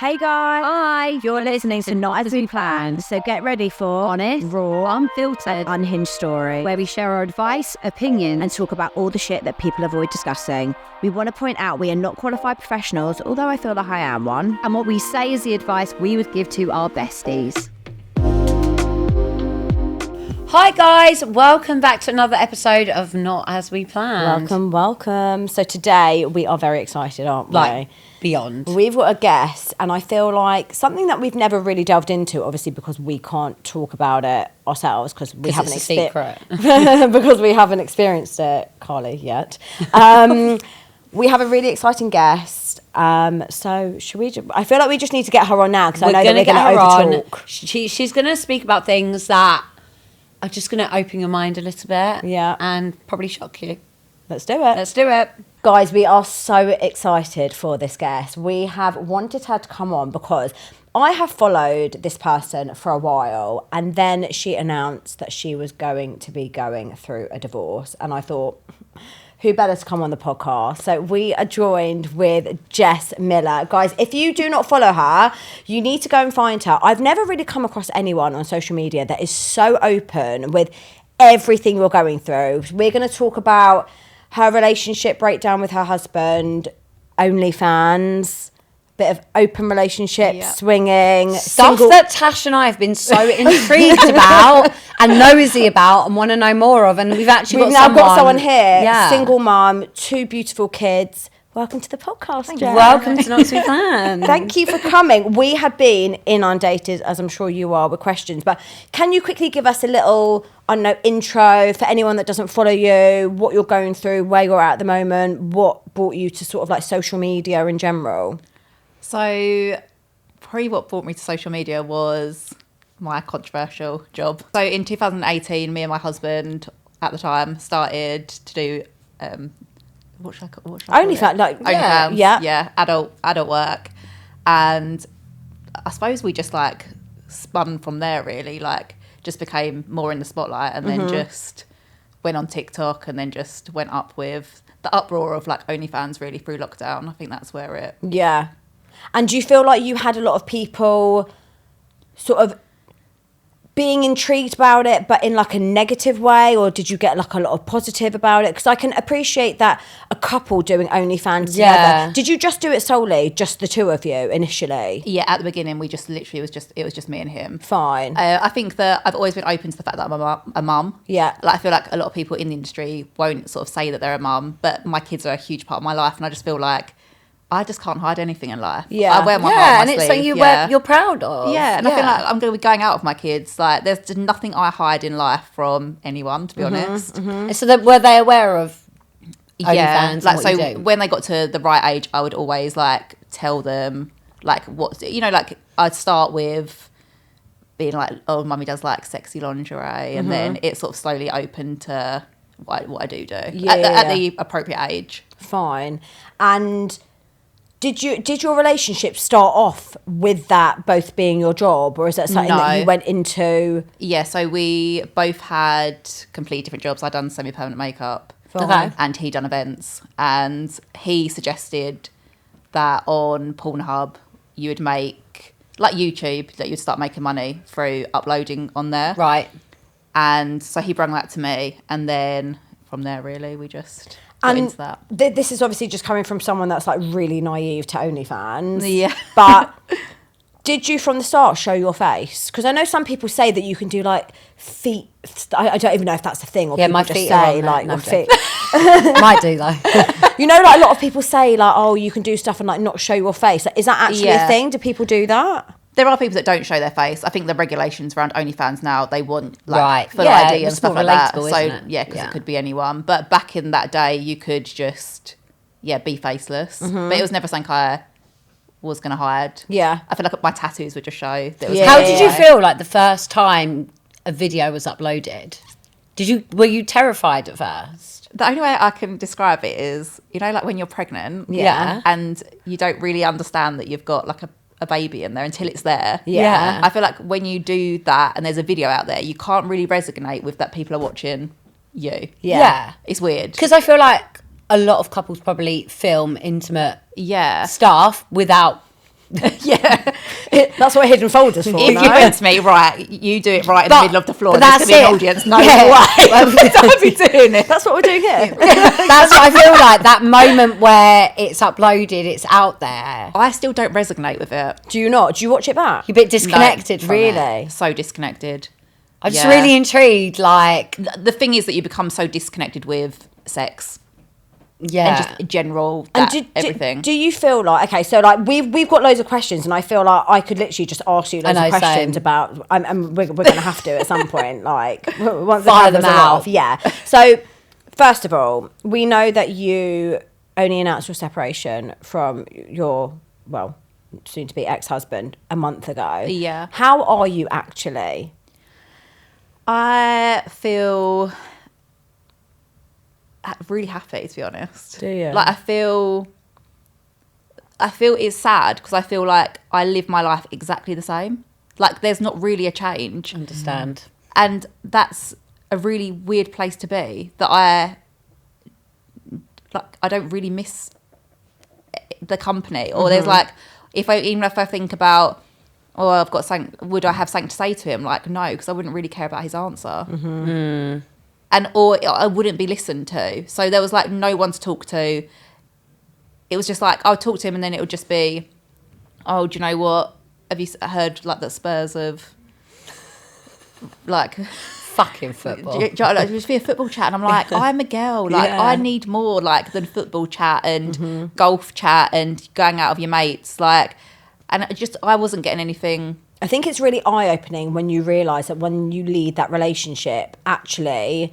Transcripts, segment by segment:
Hey guys! Hi! You're listening to Not As We Planned, so get ready for honest, raw, unfiltered, unhinged story, where we share our advice, opinion, and talk about all the shit that people avoid discussing. We want to point out we are not qualified professionals, although I feel like I am one, and what we say is the advice we would give to our besties. Hi guys, welcome back to another episode of Not As We Planned. Welcome. So today we are very excited, aren't we? Like, beyond. We've got a guest, and I feel like something that we've never really delved into, obviously because we can't talk about it ourselves because we haven't because we haven't experienced it, Carly, yet. We have a really exciting guest. So should we? I feel like we just need to get her on now because I know that we're going to overtalk. She's going to speak about things that are just going to open your mind a little bit. Yeah. And probably shock you. Let's do it. Let's do it. Guys, we are so excited for this guest. We have wanted her to come on because I have followed this person for a while, and then she announced that she was going to be going through a divorce, and I thought, who better to come on the podcast? So we are joined with Jess Miller. Guys, if you do not follow her, you need to go and find her. I've never really come across anyone on social media that is so open with everything you're going through. We're going to talk about her relationship breakdown with her husband, OnlyFans, bit of open relationship, swinging. Stuff that Tash and I have been so intrigued about and nosy about and want to know more of. And we've now got someone here, single mum, 2 beautiful kids. Welcome to the podcast, Jess. Welcome to Not So Planned. Thank you for coming. We have been inundated, as I'm sure you are, with questions. But can you quickly give us a little, intro for anyone that doesn't follow you, what you're going through, where you're at the moment, what brought you to sort of like social media in general? So probably what brought me to social media was my controversial job. So in 2018, me and my husband at the time started to do... what should I call it? OnlyFans, adult work. And I suppose we just spun from there really, just became more in the spotlight and then just went on TikTok and then just went up with the uproar of OnlyFans really through lockdown. I think that's where it... Yeah. And do you feel like you had a lot of people sort of being intrigued about it, but in a negative way, or did you get a lot of positive about it? Because I can appreciate that a couple doing OnlyFans together. Did you just do it solely, just the two of you initially? Yeah, at the beginning we just literally it was just me and him. Fine. I think that I've always been open to the fact that I'm a mum. Yeah. I feel like a lot of people in the industry won't sort of say that they're a mum, but my kids are a huge part of my life, and I just feel like I just can't hide anything in life. Yeah. I wear my heart on my and it's sleeve. something you're proud of. Yeah, and I feel like I'm going to be going out with my kids. There's just nothing I hide in life from anyone, to be honest. So were they aware of OnlyFans? Yeah, so when they got to the right age, I would always tell them what I'd start with being oh, mummy does sexy lingerie, and then it sort of slowly opened to what I do at the appropriate age. Fine. And Did your relationship start off with that both being your job, or is that something that you went into? Yeah, so we both had completely different jobs. I'd done semi-permanent makeup, and he'd done events. And he suggested that on Pornhub you would make, YouTube, that you'd start making money through uploading on there. Right. And so he brung that to me, and then from there, really, we just... And this is obviously just coming from someone that's really naive to OnlyFans. Yeah. But did you from the start show your face? Because I know some people say that you can do feet. I don't even know if that's a thing. Or people my just feet say are on your feet. Might do though. A lot of people say oh, you can do stuff and not show your face. Is that actually a thing? Do people do that? There are people that don't show their face. I think the regulations around OnlyFans now, they want full ID and stuff like that. So because it could be anyone. But back in that day, you could just be faceless. But it was never something I was going to hide. Yeah, I feel like my tattoos would just show. That it was How did you feel the first time a video was uploaded? Were you terrified at first? The only way I can describe it is, when you're pregnant, and you don't really understand that you've got a baby in there until it's there. Yeah. I feel like when you do that and there's a video out there, you can't really resonate with that people are watching you. Yeah. It's weird. Because I feel like a lot of couples probably film intimate stuff without Yeah. That's what hidden folders for. If no? you went to me, right, you do it right in But- the middle of the floor, but there's that's going to be an it. audience. No Yeah. way. I'd be doing it. That's what we're doing here. That's what I feel like. That moment where it's uploaded, it's out there. I still don't resonate with it. Do you not? Do you watch it back? You're a bit disconnected from it. Really? So disconnected. I'm just Yeah. really intrigued. Like, The thing is that you become so disconnected with sex yeah. and just general everything. Do you feel like, okay, so like we've got loads of questions, and I feel like I could literally just ask you loads I of know, questions same. about, and we're going to have to at some point, like once the Fire cameras them are out. off. Yeah. So first of all, we know that you only announced your separation from your, well, soon to be ex-husband a month ago. Yeah. How are you actually? I feel really happy, to be honest. Do you? Like, I feel it's sad because I feel like I live my life exactly the same. Like, there's not really a change. Understand. And that's a really weird place to be, that I don't really miss the company. Or there's like, even if I think about, oh, I've got something, would I have something to say to him? Like, no, because I wouldn't really care about his answer. Or I wouldn't be listened to. So there was like no one to talk to. It was just like, I would talk to him and then it would just be, oh, do you know what? Have you heard like that Spurs of like Fucking football. do you know, like, just be a football chat, and I'm like, I'm a girl, like Yeah. I need more like than football chat and golf chat and going out with your mates, like, and I wasn't getting anything. I think it's really eye-opening when you realise that when you lead that relationship, actually,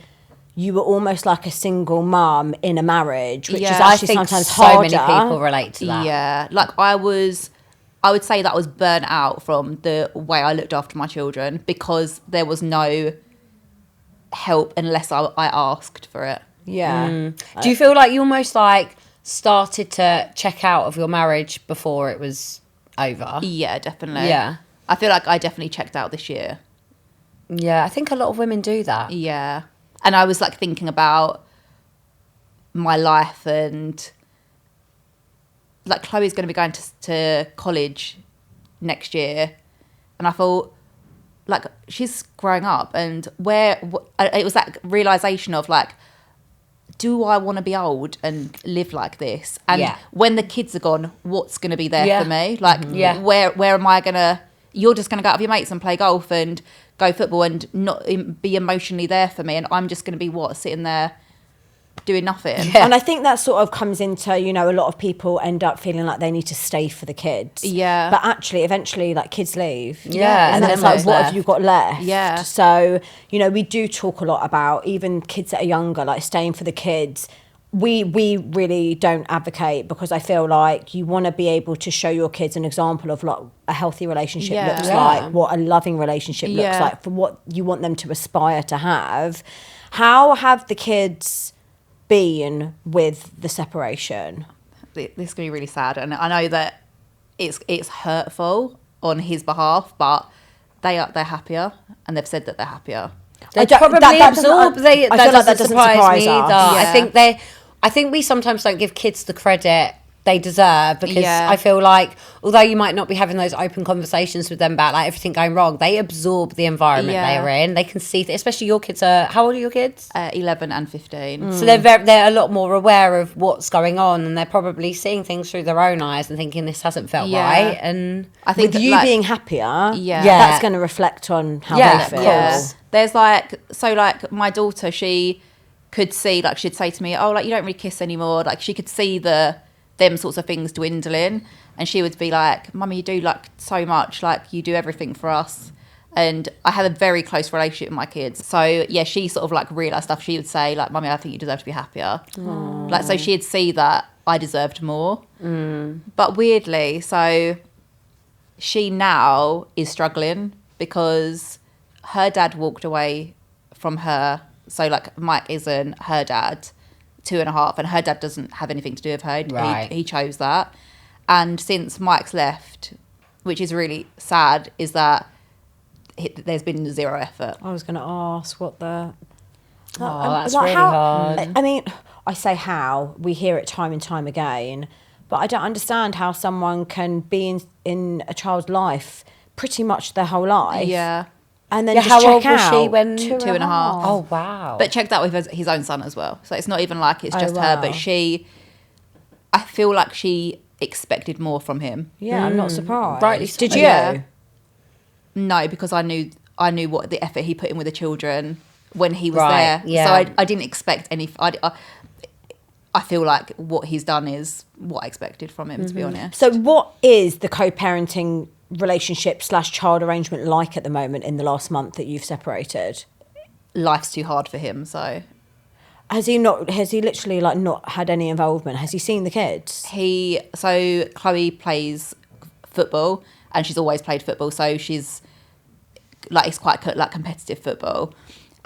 you were almost like a single mum in a marriage, which is Yeah. I actually think sometimes so harder. many people relate to that. Yeah, like I would say that I was burnt out from the way I looked after my children because there was no help unless I asked for it. Yeah. Do you feel like you almost like started to check out of your marriage before it was over? Yeah, definitely. Yeah. I feel like I definitely checked out this year. Yeah, I think a lot of women do that. Yeah. And I was like thinking about my life, and like Chloe's going to be going to college next year. And I thought, like, she's growing up, and it was that realization of like, do I want to be old and live like this? And Yeah. when the kids are gone, what's going to be there Yeah. for me? Like, Yeah. where am I going to... You're just going to go out with your mates and play golf and go football and not be emotionally there for me. And I'm just going to be, sitting there doing nothing. Yeah. And I think that sort of comes into, you know, a lot of people end up feeling like they need to stay for the kids. Yeah. But actually, eventually, like, kids leave. Yeah, And and then it's then like, what's what have left? you got left? Yeah. So, you know, we do talk a lot about even kids that are younger, like staying for the kids. We really don't advocate, because I feel like you want to be able to show your kids an example of like a healthy relationship Yeah. looks Yeah. like, what a loving relationship looks Yeah. like, for what you want them to aspire to have. How have the kids been with the separation? This is going to be really sad. And I know that it's hurtful on his behalf, but they're happier, and they've said that they're happier. They I don't- probably that doesn't- absorb. I That feel like that doesn't doesn't surprise surprise me us. either. Yeah. I think we sometimes don't give kids the credit they deserve, because Yeah. I feel like although you might not be having those open conversations with them about like everything going wrong, they absorb the environment Yeah. they are in. They can see, especially your kids are. How old are your kids? 11 and 15. So they're a lot more aware of what's going on, and they're probably seeing things through their own eyes and thinking this hasn't felt Yeah. right. And I think With you like, being happier, Yeah. that's going to reflect on how Yeah, they of feel. course. There's like, so like my daughter, she could see, like she'd say to me, oh, like you don't really kiss anymore. Like she could see them sorts of things dwindling, and she would be like, Mummy, you do like so much, like you do everything for us. And I have a very close relationship with my kids. So yeah, she sort of like realised stuff. She would say like, Mummy, I think you deserve to be happier. Like, so she'd see that I deserved more. But weirdly, so she now is struggling because her dad walked away from her. So like Mike isn't her dad, 2.5, and her dad doesn't have anything to do with her. Right. He chose that. And since Mike's left, which is really sad, is that there's been zero effort. I was going to ask what the... Oh, that's really hard. I mean, I say how, we hear it time and time again, But I don't understand how someone can be in a child's life pretty much their whole life. Yeah. And then Yeah, just how check old was out. she when- 2.5. Oh, wow. But checked out with his own son as well. So it's not even like it's just wow. her, but I feel like she expected more from him. Yeah, I'm not surprised. Rightly so. Did you? Yeah. No, because I knew what the effort he put in with the children when he was Right, there. yeah. So I didn't expect any. I feel like what he's done is what I expected from him, to be honest. So what is the co-parenting relationship / child arrangement like at the moment in the last month that you've separated? Life's too hard for him, so Has he literally like not had any involvement? Has he seen the kids? so Chloe plays football and she's always played football, so she's like, it's quite like competitive football.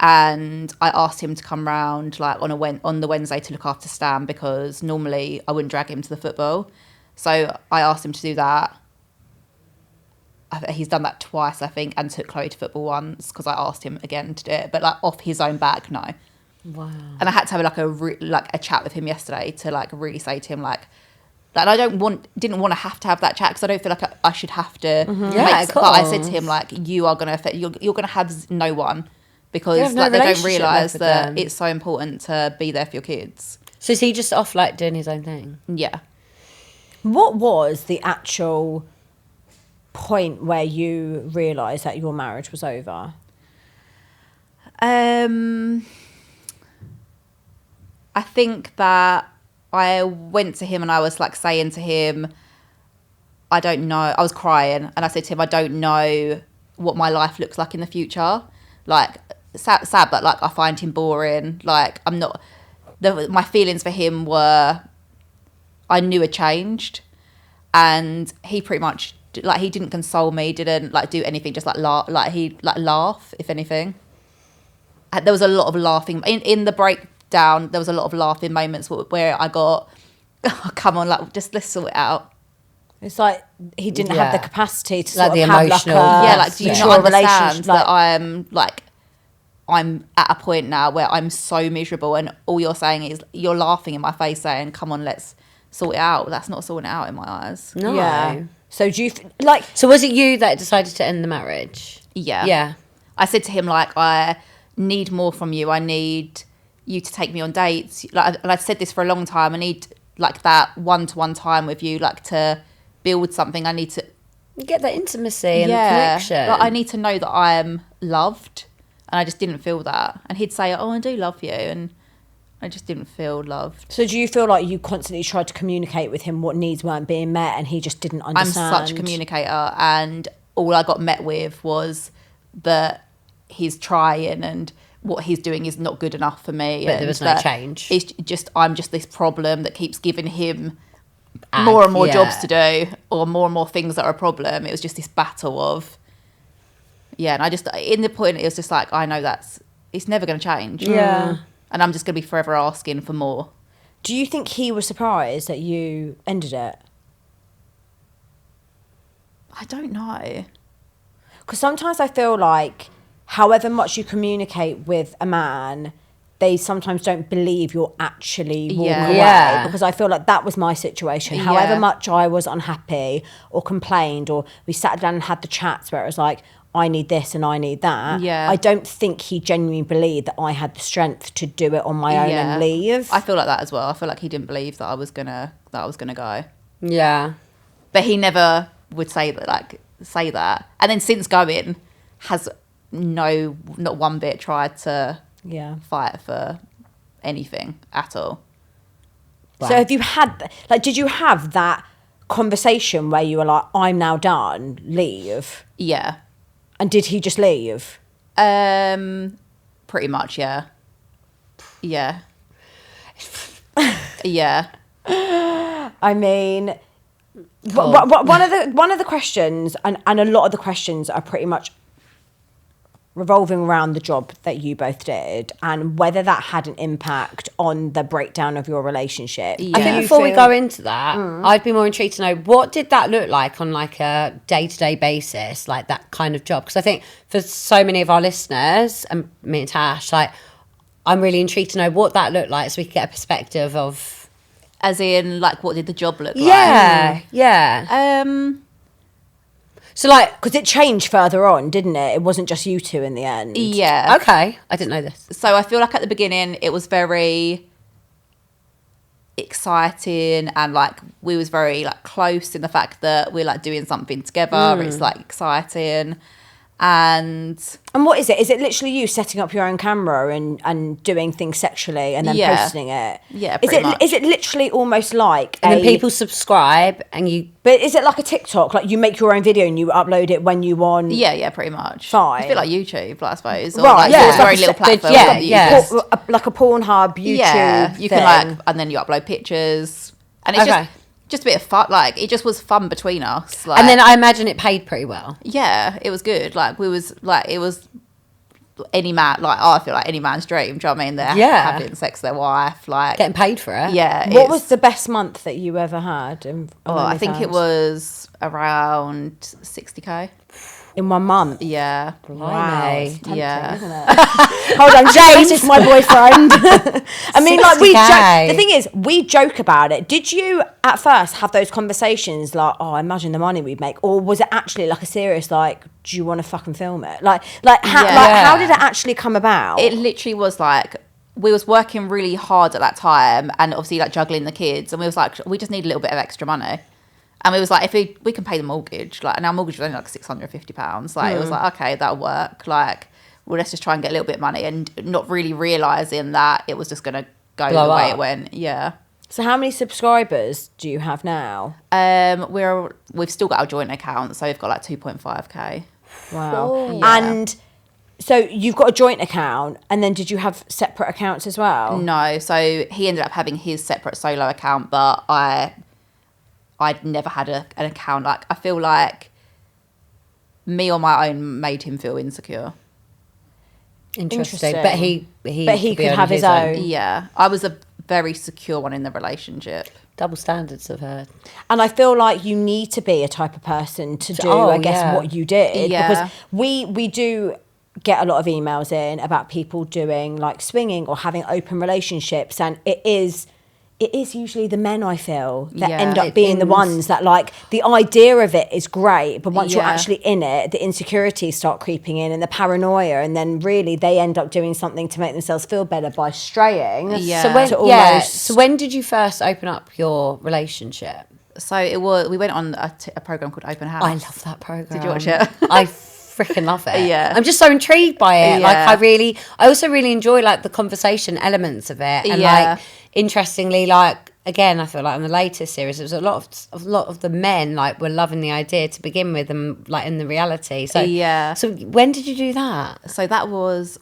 And I asked him to come round like on the Wednesday to look after Stan, because normally I wouldn't drag him to the football. So I asked him to do that. He's done that twice, I think, and took Chloe to football once because I asked him again to do it, but like off his own back, no. Wow. And I had to have a chat with him yesterday to like really say to him like I didn't want to have that chat, because I don't feel like I should have to. Yeah, of but I said course. to him like, you are gonna affect. You're gonna have no one, because You have no like they don't relationship realise left with that them. it's so important to be there for your kids. So is he just off like doing his own thing? Yeah. What was the actual point where you realised that your marriage was over? I think that I went to him and I was like saying to him, I don't know. I was crying and I said to him, I don't know what my life looks like in the future. Like sad, but like I find him boring. Like I'm not. My feelings for him were, I knew had changed, and he pretty much like he didn't console me, didn't like do anything, just like laugh if anything. There was a lot of laughing in the breakdown. There was a lot of laughing moments where I got, oh, come on, like just let's sort it out. It's like he didn't have the capacity to Like sort the of have emotional- like a Yeah, like do you mature not understand relationship, that I'm at a point now where I'm so miserable, and all you're saying is you're laughing in my face, saying, "Come on, let's sort it out." That's not sorting it out in my eyes. No. Yeah. So do you like? So was it you that decided to end the marriage? Yeah. Yeah. I said to him like, I need more from you. I need you to take me on dates. Like, and I've said this for a long time. I need like that one-to-one time with you, like to build something. I need to You get that intimacy and the connection. Like, I need to know that I am loved, and I just didn't feel that. And he'd say, "Oh, I do love you," and I just didn't feel loved. So do you feel like you constantly tried to communicate with him what needs weren't being met, and he just didn't understand? I'm such a communicator, and all I got met with was that he's trying and what he's doing is not good enough for me. But and there was no that change. It's just I'm just this problem that keeps giving him more and more jobs to do, or more things that are a problem. It was just this battle of, and I just, in the point, it was just like, I know it's never going to change. Yeah. And I'm just going to be forever asking for more. Do you think he was surprised that you ended it? I don't know. Because sometimes I feel like however much you communicate with a man, they sometimes don't believe you're actually walking Yeah. away. Yeah. Because I feel like that was my situation. However Yeah. much I was unhappy or complained, or we sat down and had the chats where it was like, I need this and I need that. Yeah. I don't think he genuinely believed that I had the strength to do it on my own and leave. I feel like that as well. I feel like he didn't believe that I was gonna go. Yeah. But he never would say that. And then since going, has not one bit tried to fight for anything at all. So have you had, like, did you have that conversation where you were like, I'm now done, leave? Yeah. And did he just leave? Pretty much, yeah. Yeah. Yeah. I mean, one of the questions, and a lot of the questions are pretty much revolving around the job that you both did, and whether that had an impact on the breakdown of your relationship. Yeah. I think before we go into that, I'd be more intrigued to know, what did that look like on like a day-to-day basis, like that kind of job? Because I think for so many of our listeners, and me and Tash, like, I'm really intrigued to know what that looked like, so we could get a perspective of As in, like, what did the job look like? Yeah. So like, Because it changed further on, didn't it? It wasn't just you two in the end. Yeah. okay, I didn't know this. So I feel like at the beginning it was very exciting, and like we was very like close in the fact that we're like doing something together. It's like exciting. And what is it? Is it literally you setting up your own camera and doing things sexually and then Yeah. posting it? Yeah, Is pretty it much. is it literally almost like And then people subscribe, and you. But is it like a TikTok? Like you make your own video and you upload it when you want? yeah, pretty much. Fine. It's a bit like YouTube, like, I suppose. Or Right, like yeah. your It's like own a little separate- platform. yeah, that you yeah. just- Like a Pornhub, YouTube. Yeah, you can thing. like, and then you upload pictures, and it's Okay. just a bit of fun. Like, it just was fun between us. Like, And then I imagine it paid pretty well. yeah, it was good. Like, we was like, it was any man, like, I feel like any man's dream. Do you know what I mean? They're Yeah. having sex with their wife, like, Getting paid for it. yeah. What it's- was the best month that you ever had? Oh, I think it was around 60k. in 1 month. Yeah. Wow, it's tempting, Yeah. isn't it? Hold on, James is my boyfriend. I mean, like 60K. the thing is, we joke about it. Did you at first have those conversations like, oh, imagine the money we'd make, or was it actually like a serious like, do you want to fucking film it? Like how did it actually come about? It literally was like, we was working really hard at that time, and obviously like juggling the kids, and we was like, we just need a little bit of extra money. And we was like, if we can pay the mortgage, like, and our mortgage was only like £650. Like, it was like, okay, that'll work. Like, well, let's just try and get a little bit of money, and not really realising that it was just going to go Blow the way up. it went. Yeah. So how many subscribers do you have now? We've still got our joint account, so we've got like 2.5k. Wow. Yeah. And so you've got a joint account, and then did you have separate accounts as well? No, so he ended up having his separate solo account, but I'd never had an account. Like, I feel like me on my own made him feel insecure. Interesting. But he could be on have his own. Yeah, I was a very secure one in the relationship. Double standards of her. And I feel like you need to be a type of person to do, Oh, I guess, yeah. what you did. Yeah. Because we do get a lot of emails in about people doing like swinging or having open relationships, and it is usually the men, I feel, that Yeah. end up It being the ends- ones that, like, the idea of it is great, but once you're Yeah. actually in it, the insecurities start creeping in and the paranoia, and then really they end up doing something to make themselves feel better by straying. Yeah. So when, to yeah. almost- So when did you first open up your relationship? So we went on a program called Open House. I love that program. Did you watch it? I freaking love it. Yeah. I'm just so intrigued by it. Like, Yeah. I also really enjoy like the conversation elements of it, and Yeah. like interestingly, like again, I feel like in the latest series, there was a lot of the men like were loving the idea to begin with, and like in the reality. So Yeah. So when did you do that? So that was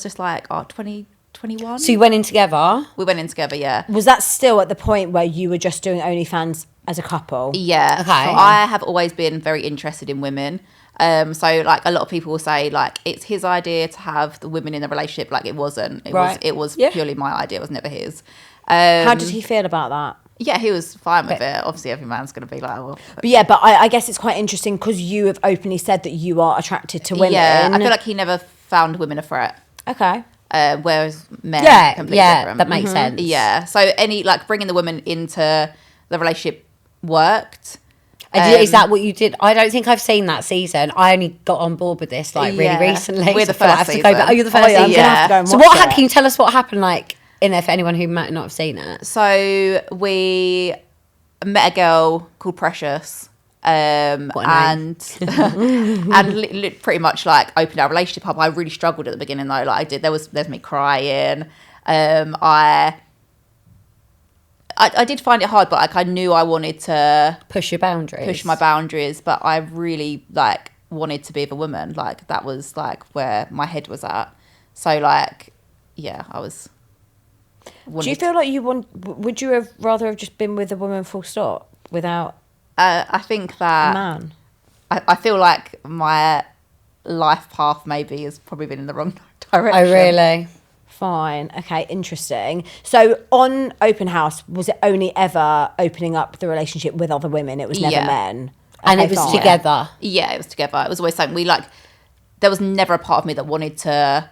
just like 2021. So you went in together. We went in together, yeah. Was that still at the point where you were just doing OnlyFans as a couple? Yeah. Okay. So I have always been very interested in women. So like a lot of people will say like it's his idea to have the women in the relationship. Like, it wasn't. Right. It was Yeah. purely my idea. It was never his. How did he feel about that? Yeah, he was fine with it. Obviously, every man's going to be like, well. But yeah, but I guess it's quite interesting because you have openly said that you are attracted to women. Yeah, I feel like he never found women a threat. Okay. Whereas men, Yeah, completely yeah, different. that makes sense. Yeah, so any like bringing the women into the relationship worked. Is that what you did? I don't think I've seen that season. I only got on board with this like really Yeah. recently. We're so the I feel like I first have to go back. season. Oh, you're the first Oh, yeah, I'm season. gonna have to go and So watch what? it. Can you tell us what happened like in there for anyone who might not have seen it? So we met a girl called Precious, What a name. and pretty much like opened our relationship up. I really struggled at the beginning though. Like I did, there's me crying. I did find it hard, but like I knew I wanted to Push your boundaries. push my boundaries, but I really like wanted to be with a woman. Like that was like where my head was at. So like, yeah, I was. Do you feel like would you have rather have just been with a woman full stop without I think a that man? I feel like my life path maybe has probably been in the wrong direction. Oh really? Fine. Okay, interesting. So on Open House, was it only ever opening up the relationship with other women? It was never Yeah. men? And Okay, it was fine. together. Yeah, it was together. It was always something we like. There was never a part of me that wanted to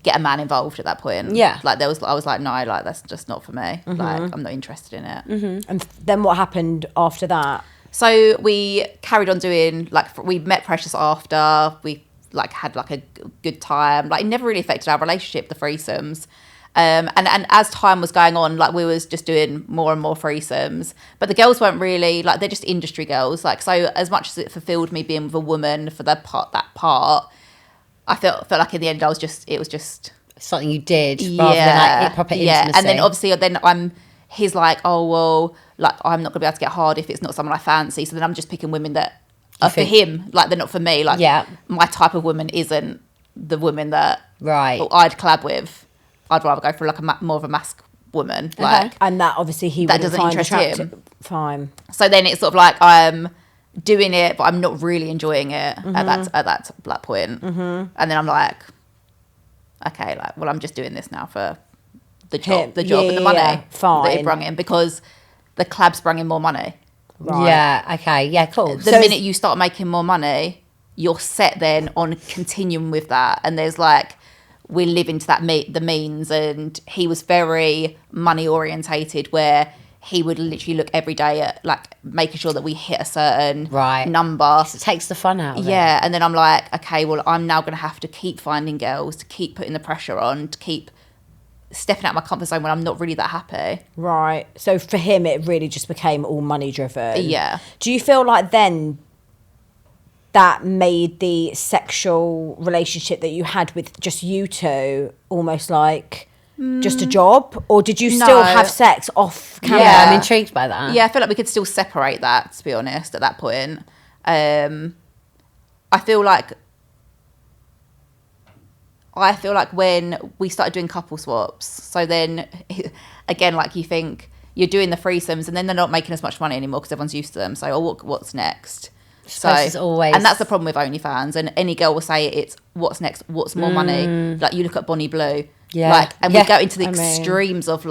get a man involved at that point. Yeah. Like I was like, no, like that's just not for me. Like I'm not interested in it. And then what happened after that? So we carried on doing, like, we met Precious after, we like had like a good time. Like it never really affected our relationship, the threesomes. And as time was going on, like we was just doing more and more threesomes, but the girls weren't really like, they're just industry girls. Like, so as much as it fulfilled me being with a woman for that part, I felt like in the end it was just Something you did rather than like proper intimacy. And then obviously he's like, oh well, like I'm not gonna be able to get hard if it's not someone I fancy. So then I'm just picking women that are for him, like they're not for me. Like my type of woman isn't the woman that I'd collab with. I'd rather go for like more of a mask woman. Like, and that obviously that doesn't find interest attractive. him. Fine. So then it's sort of like I'm doing it, but I'm not really enjoying it at that point. And then I'm like, okay, like, well, I'm just doing this now for the job and the money fine. that it brung in, because the collabs bring in more money. Right. Yeah. Okay. Yeah. Cool. The minute you start making more money, you're set then on continuing with that. And there's like, we live into that the means, and he was very money orientated, where he would literally look every day at like making sure that we hit a certain number. It takes the fun out of it. Yeah, and then I'm like, okay, well, I'm now going to have to keep finding girls, to keep putting the pressure on, to keep stepping out of my comfort zone when I'm not really that happy. Right. So for him, it really just became all money driven. Yeah. Do you feel like then that made the sexual relationship that you had with just you two almost like just a job? Or did you still have sex off camera? Yeah, I'm intrigued by that. Yeah, I feel like we could still separate that, to be honest, at that point. I feel like when we started doing couple swaps, so then again, like you think you're doing the threesomes and then they're not making as much money anymore because everyone's used to them. So what's next? So always... and that's the problem with OnlyFans, and any girl will say it's what's next, what's more money. Like you look at Bonnie Blue, like, and we go into the extremes of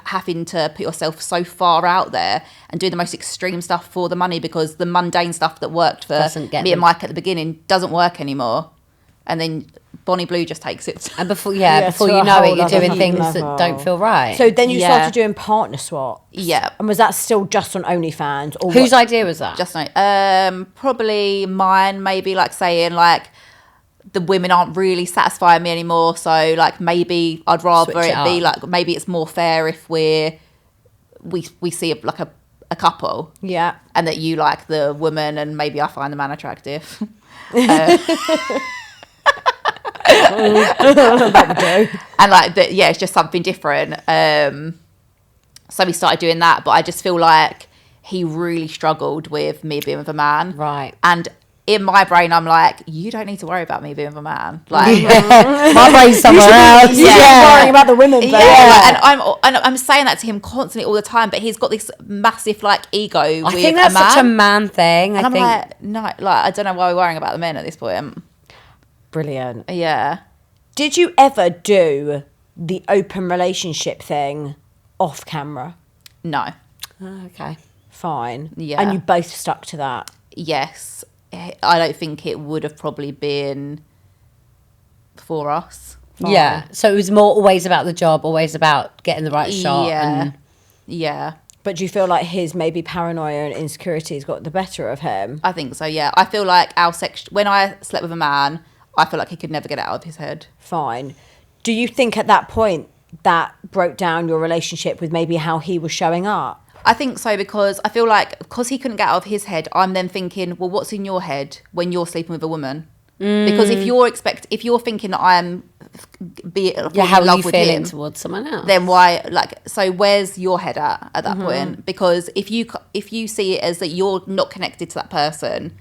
having to put yourself so far out there and do the most extreme stuff for the money, because the mundane stuff that worked for me and Mike at the beginning doesn't work anymore. And then Bonnie Blue just takes it. And before you know it, you're doing things that don't feel right. So then you started doing partner swaps. Yeah. And was that still just on OnlyFans? Or whose idea was that? Just probably mine, maybe, like saying like the women aren't really satisfying me anymore. So like maybe I'd rather it be like, maybe it's more fair if we see a couple. Yeah. And that you like the woman and maybe I find the man attractive. That would do. And like that, yeah, it's just something different. So we started doing that, but I just feel like he really struggled with me being with a man. Right. And in my brain, I'm like, you don't need to worry about me being with a man. Like my brain's somewhere else. You should be worrying about the women. Yeah. And I'm saying that to him constantly all the time, but he's got this massive like ego with a man. I think that's such a man thing. And I'm like, no, like I don't know why we're worrying about the men at this point. Brilliant. Yeah. Did you ever do the open relationship thing off camera? No. Okay. Fine. Yeah. And you both stuck to that? Yes. I don't think it would have probably been for us. Fine. Yeah. So it was more always about the job, always about getting the right shot. Yeah. Yeah. But do you feel like his maybe paranoia and insecurities got the better of him? I think so, yeah. I feel like when I slept with a man, I feel like he could never get it out of his head. Fine. Do you think at that point that broke down your relationship with maybe how he was showing up? I think so, because I feel like because he couldn't get out of his head, I'm then thinking, well, what's in your head when you're sleeping with a woman? Because if you're thinking that I'm how in are love you with feeling him, towards someone else? then why? Like, so where's your head at that point? Because if you see it as that you're not connected to that person,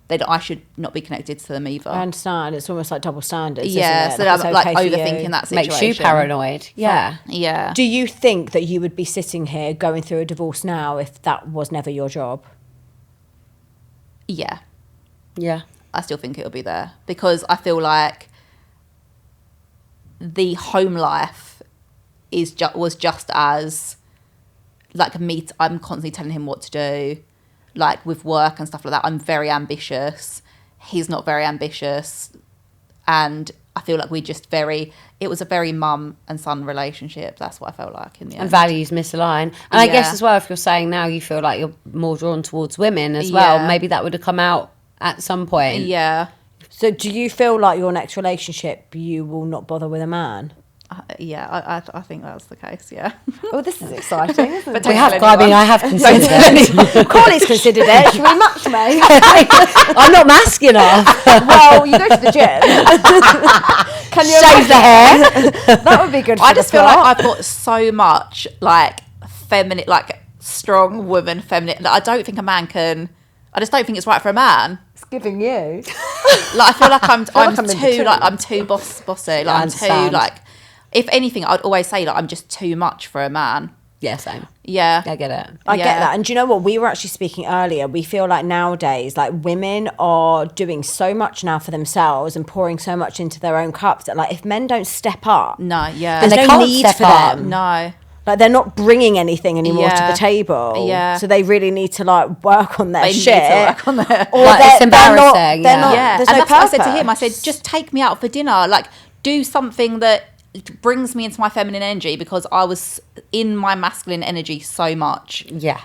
then I should not be connected to them either. I understand. It's almost like double standards. Yeah, isn't it? so I'm like okay overthinking that situation. Makes you paranoid. Yeah. Yeah. Do you think that you would be sitting here going through a divorce now if that was never your job? Yeah. Yeah. I still think it'll be there, because I feel like the home life was just as like me. I'm constantly telling him what to do, like with work and stuff like that. I'm very ambitious. He's not very ambitious, and I feel like it was a very mum and son relationship. That's what I felt like in the end. And values misaligned. And I guess as well, if you're saying now you feel like you're more drawn towards women as well, maybe that would have come out at some point. Yeah. So do you feel like your next relationship, you will not bother with a man? I think that's the case, yeah. Oh, this is exciting, isn't it? We have, I mean, I have considered it. Corley's considered it. Should we match, mate? I'm not mask enough. Well, you go to the gym. Can you Shave the hair. That would be good for I the just feel like plot. I've got so much like feminine, like strong woman feminine. Like, I don't think a man can. I just don't think it's right for a man. It's giving you. Like I feel like I'm like I'm in too between. like I'm too bossy. Like I I'm too understand. like. If anything, I'd always say like I'm just too much for a man. Yeah, same. Yeah. I get it. I get that. And do you know what? We were actually speaking earlier. We feel like nowadays, like women are doing so much now for themselves and pouring so much into their own cups that like if men don't step up, No. Yeah. there's they no can't need step for up. them. No. Like they're not bringing anything anymore to Yeah. the table. Yeah. So they really need to like work on their They shit. need to work on their. Or Like, it's they're not- embarrassing, They're yeah. not, Yeah, there's and no that's what I said to him. I purpose. said, just take me out for dinner. Like, do something that brings me into my feminine energy because I was in my masculine energy so much. Yeah.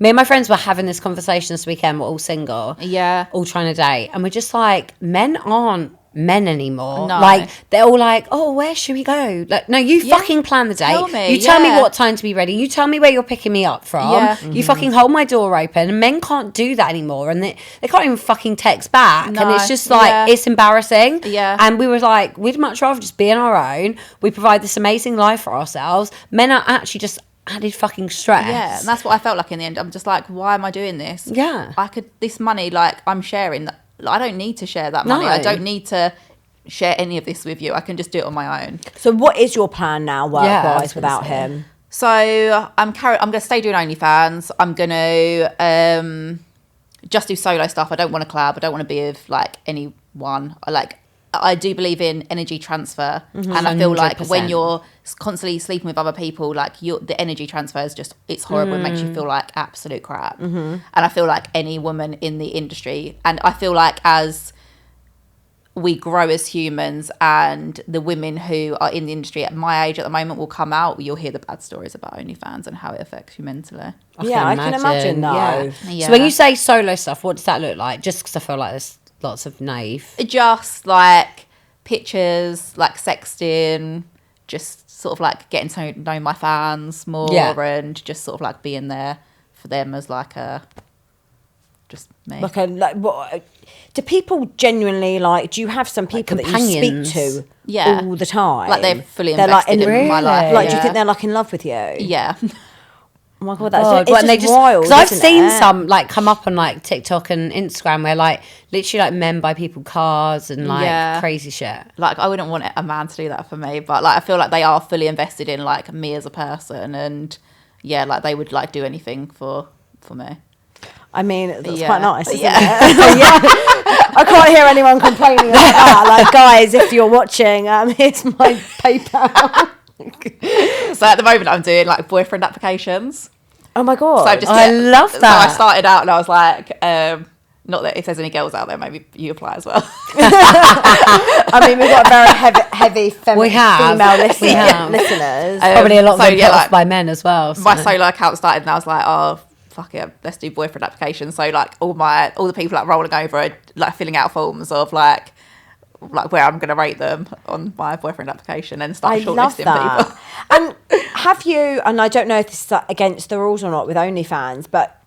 Me and my friends were having this conversation this weekend. We're all single. Yeah. All trying to date. And we're just like, men aren't men anymore. No. Like, they're all like, oh, where should we go? Like, no, you fucking plan the date. Tell me, you tell me yeah. what time to be ready. You tell me where you're picking me up from. Yeah. You fucking hold my door open. And men can't do that anymore. And they can't even fucking text back. No. And it's just like, Yeah. it's embarrassing. Yeah. And we were like, we'd much rather just be on our own. We provide this amazing life for ourselves. Men are actually just added fucking stress. Yeah, and that's what I felt like in the end. I'm just like, why am I doing this? Yeah. This money, like, I'm sharing. I don't need to share that money. No. I don't need to share any of this with you. I can just do it on my own. So what is your plan now Yeah, I work-wise was gonna without say. him? So I'm going to stay doing OnlyFans. I'm going to just do solo stuff. I don't want to collab. I don't want to be with like anyone. I do believe in energy transfer, and I feel like 100%. when you're constantly sleeping with other people, like the energy transfer is just, it's horrible. It makes you feel like absolute crap. And I feel like any woman in the industry, and I feel like as we grow as humans and the women who are in the industry at my age at the moment will come out, you'll hear the bad stories about OnlyFans and how it affects you mentally. Yeah, I can imagine though. Yeah. Yeah. So when you say solo stuff, what does that look like? Just because I feel like there's lots of naive. Just like pictures, like sexting, just sort of like getting to know my fans more, Yeah. and just sort of like being there for them as like a just me. What do people genuinely like? Do you have some people that you speak companions? to Yeah. all the time? Like they're fully like invested in my life. Like, do you yeah. think they're like in love with you? Yeah. Oh my god, that's God, it's and they just wild. because I've isn't seen it? some like come up on like TikTok and Instagram where like literally like men buy people cars and like Yeah. crazy shit. Like I wouldn't want a man to do that for me, but like I feel like they are fully invested in like me as a person, and yeah, like they would like do anything for me. I mean, that's Yeah. quite nice, isn't Yeah. it? Yeah. I can't hear anyone complaining about that. Like, guys, if you're watching, here's my PayPal. So at the moment I'm doing like boyfriend applications. Oh my god! So I've just I love So I that. started out and I was like, not that if there's any girls out there, maybe you apply as well. I mean, we've got a very heavy We have. female We have. listeners. Probably a lot of so, them yeah, put like, off by men as well. So. My solo account started and I was like, oh fuck it, let's do boyfriend applications. So like all the people like rolling over are like filling out forms of like where I'm going to rate them on my boyfriend application and start I love shortlisting that. people. And have you? And I don't know if this is against the rules or not with OnlyFans, but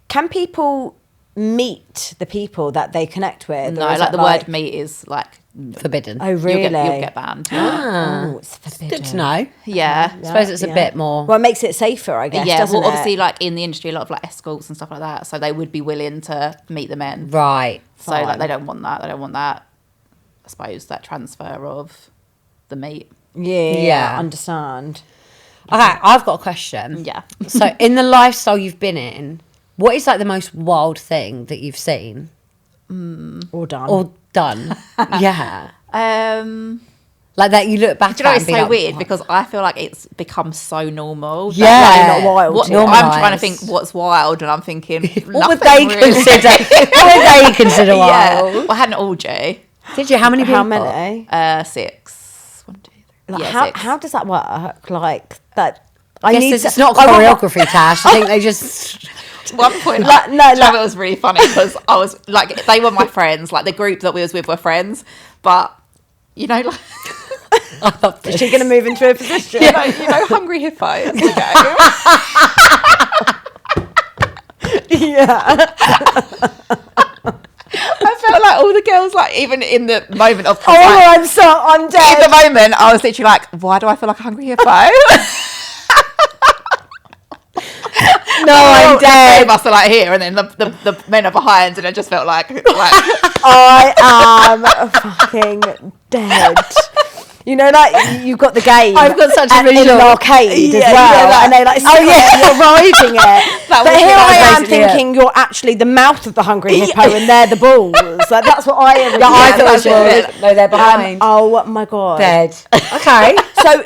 can people meet the people that they connect with? No, Or is like it the word meat is like Forbidden. Oh, really? you'll get banned. Oh, it's forbidden. Good to know. Yeah. I suppose it's a bit more. Well, it makes it safer, I guess. Yeah, doesn't well, obviously, it? like in the industry, a lot of like escorts and stuff like that, so they would be willing to meet the men. Right. So like Fine. they don't want that. They don't want that. I suppose that transfer of the meat. Yeah, Yeah. understand. Okay, I've got a question. Yeah. So, in the lifestyle you've been in, what is like the most wild thing that you've seen All done. or done? Yeah. Like that you look back Do you know at it's and be so like, weird "What?" because I feel like it's become so normal. Yeah. Like, not wild. What, Yeah. I'm trying to Normalised. think what's wild, and I'm thinking What would nothing they really. consider? What would they consider Yeah, wild? well, I had an orgy. Did you? How many people? How many? 6. 1, 2, 3. Like, Yeah, 6. how does that work? Like that. I guess it's not choreography, Tash. I think they just... One point, Like, it was really funny because I was like, they were my friends, like the group that we was with were friends, but you know, like, Is she going to move into a position? you know, Hungry Hippos. You know? Yeah. I felt like all the girls, like even in the moment of, Oh, like, I'm dead. in the moment, I was literally like, why do I feel like a hungry hippo? No, I'm Three dead. of us are like here, and then the men are behind, and I just felt like I am fucking dead. You know, like you've got the game. I've got such a in visual. an arcade as Yeah, well, yeah, and they like, oh yeah, you're riding it. But was- here that I was am basically thinking you're actually the mouth of the hungry hippo, and they're the balls. Like that's what I am. Yeah, I that's thought it. it was. No, they're behind. Oh my god. Dead. Okay. So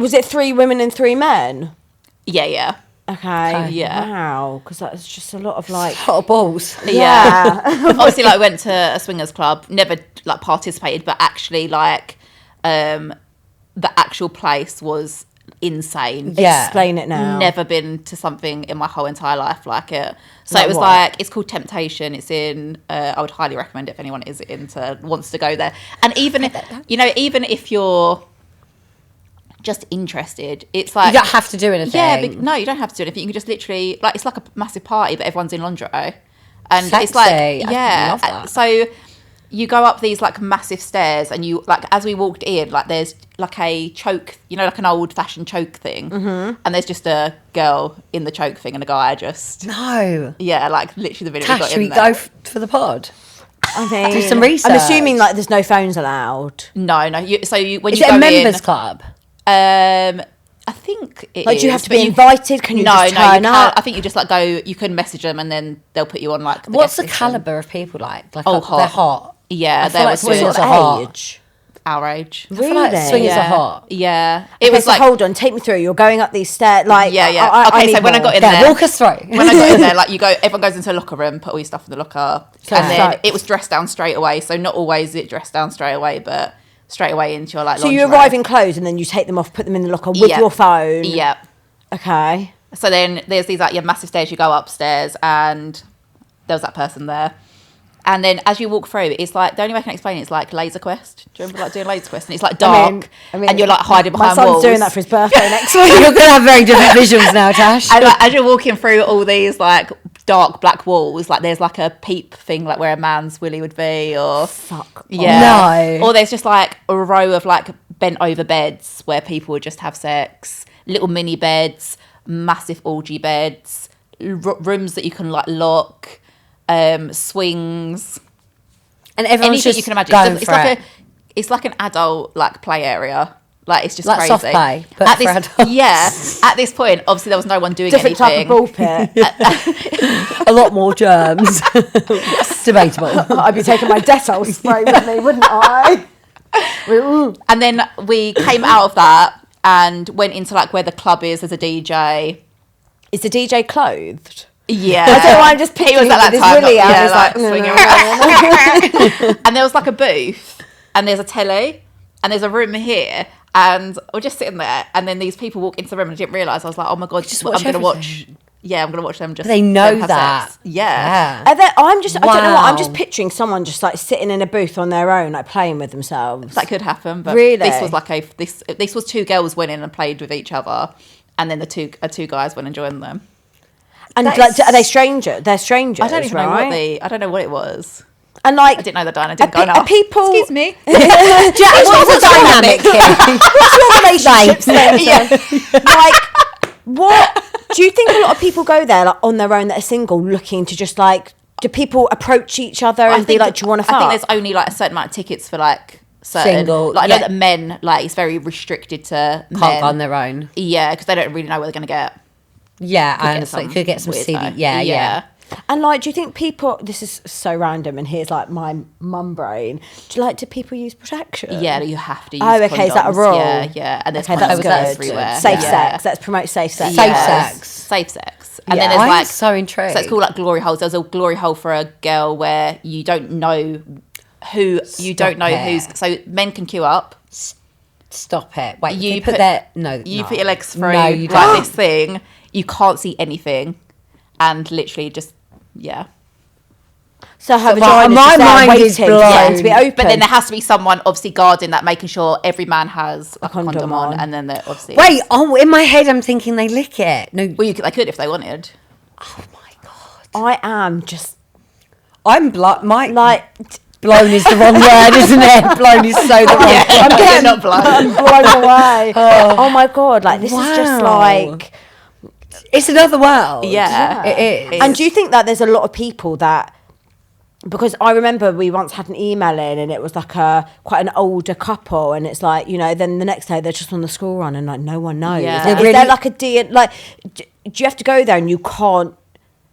was it 3 women and 3 men? yeah. Okay. Yeah. Wow. Because that's just a lot of like. Hot balls. Yeah. Obviously, like went to a swingers club, never like participated, but actually like the actual place was insane. Yeah. Explain it now. Never been to something in my whole entire life like it. So Like it was what? like, it's called Temptation. It's in, I would highly recommend it if anyone wants to go there. And even if you're just interested, it's like, You don't have to do anything. yeah, no, you don't have to do anything. You can just literally, like, it's like a massive party, but everyone's in lingerie. And it's like, Sexy. I yeah. love that. So you go up these like massive stairs, and you like, as we walked in, like there's like a choke, you know, like an old fashioned choke thing. Mm-hmm. And there's just a girl in the choke thing and a guy just, No. yeah, like literally the minute we Cash, got should we in there. go for the pod? I mean, Do some research. I'm assuming like there's no phones allowed. No. When Is you it go a members in, club? I think it Like, do you is, have to but be invited? Can you just you turn can't. up? I think you just like go. You can message them, and then they'll put you on like. What's the guest list. caliber of people like? Like, Oh, they're hot. Yeah, I feel there like was swingers What are sort of hot. age? our age. I feel like Really? swingers yeah. are hot. Yeah, It it was like hold on, take me through. You're going up these stairs, like Yeah. Okay, need so when I more. got in Yeah, there, walk us through. when I got in there, like everyone goes into a locker room, put all your stuff in the locker, So and then it's- it was dressed down straight away. So not always is it dressed down straight away, but straight away into your like. So you lingerie. arrive in clothes and then you take them off, put them in the locker with Yeah. your phone. Yeah. Okay. So then there's these like massive stairs. You go upstairs, and there was that person there. And then as you walk through, it's like, the only way I can explain it is like Laser Quest. Do you remember like doing Laser Quest? And it's like dark, and you're like hiding behind my son's walls. doing that for his birthday next week. You're going to have very different visuals now, Tash. And like, as you're walking through all these like dark black walls, like there's like a peep thing, like where a man's willy would be, or Fuck. yeah, No. or there's just like a row of like bent over beds where people would just have sex, little mini beds, massive orgy beds, rooms that you can like lock, swings. And everyone's Anything just you can imagine. going It's for like it. it's like an adult like play area. Like it's just Like crazy. soft play, but at for this, adults. yeah. At this point, obviously there was no one doing Different type anything. of ball pit. A lot more germs. Debatable. I'd be taking my Dettol spray with me, wouldn't I? And then we came out of that and went into like where the club is. There's a DJ. Is the DJ clothed? Yeah, I don't know why I'm just he picturing was at him that with his time. willy out. Yeah, He's like, like, swinging around. And there was like a booth, and there's a telly, and there's a room here, and we're just sitting there, and then these people walk into the room, and I didn't realise. I was like, oh my god, Just watch I'm gonna watch. everything. Yeah, I'm gonna watch them. Just They know them have that. sex. Yeah. I don't know what, I'm just Wow. picturing someone just like sitting in a booth on their own, like playing with themselves. That could happen, but Really? this was like this was 2 girls went in and played with each other, and then the two guys went and joined them. And That like, is- are they strangers? They're strangers, I don't even right? know I don't know what it was. And like, I didn't know the dynamic. I didn't go are enough. people? Excuse me. What's the dynamic here? What's your relationship status? Like, what do you think a lot of people go there like on their own that are single, looking to just like? Do people approach each other and be like, "Do you want to fuck?" I think there's only like a certain amount of tickets for like certain. Single, Like I know yeah. that men like it's very restricted to Can't men. go on their own. Yeah, because they don't really know what they're gonna get. Yeah, I Get understand. some Could get some CD. weirdo. Yeah. And like, do you think people? This is so random, and here's like my mum brain. Do people use protection? Yeah, you have to use Oh, okay, is that a condoms. rule? Yeah. And there's Okay, that's condoms good. everywhere. Safe Yeah. sex. Let's promote safe sex. Safe Yes. sex. Safe sex. And Yeah. then there's I'm like so intrigued. So it's called like glory holes. There's a glory hole for a girl where you don't know who you don't know who's. So men can queue up. Stop it. Wait, You put put- their... No, You no. put your legs through No, you like don't. this thing. You can't see anything, and literally just So her my vagina's just there mind waiting is for it to be blown. open. But then there has to be someone obviously guarding that, making sure every man has a condom condom on. on, and then they're obviously Wait, in my head I'm thinking they lick it. No. Well, they could if they wanted. Oh my God. I am just I'm blown. like Blown is the wrong word, isn't it? Blown is so the wrong word. I'm You're getting not blind. blown away. Oh my God, like this is just Wow. like... It's another world. Yeah. It is. And do you think that there's a lot of people that... Because I remember we once had an email in and it was like quite an older couple, and it's like, you know, then the next day they're just on the school run and like no one knows. Yeah. Is They there really- like a like, do you have to go there and you can't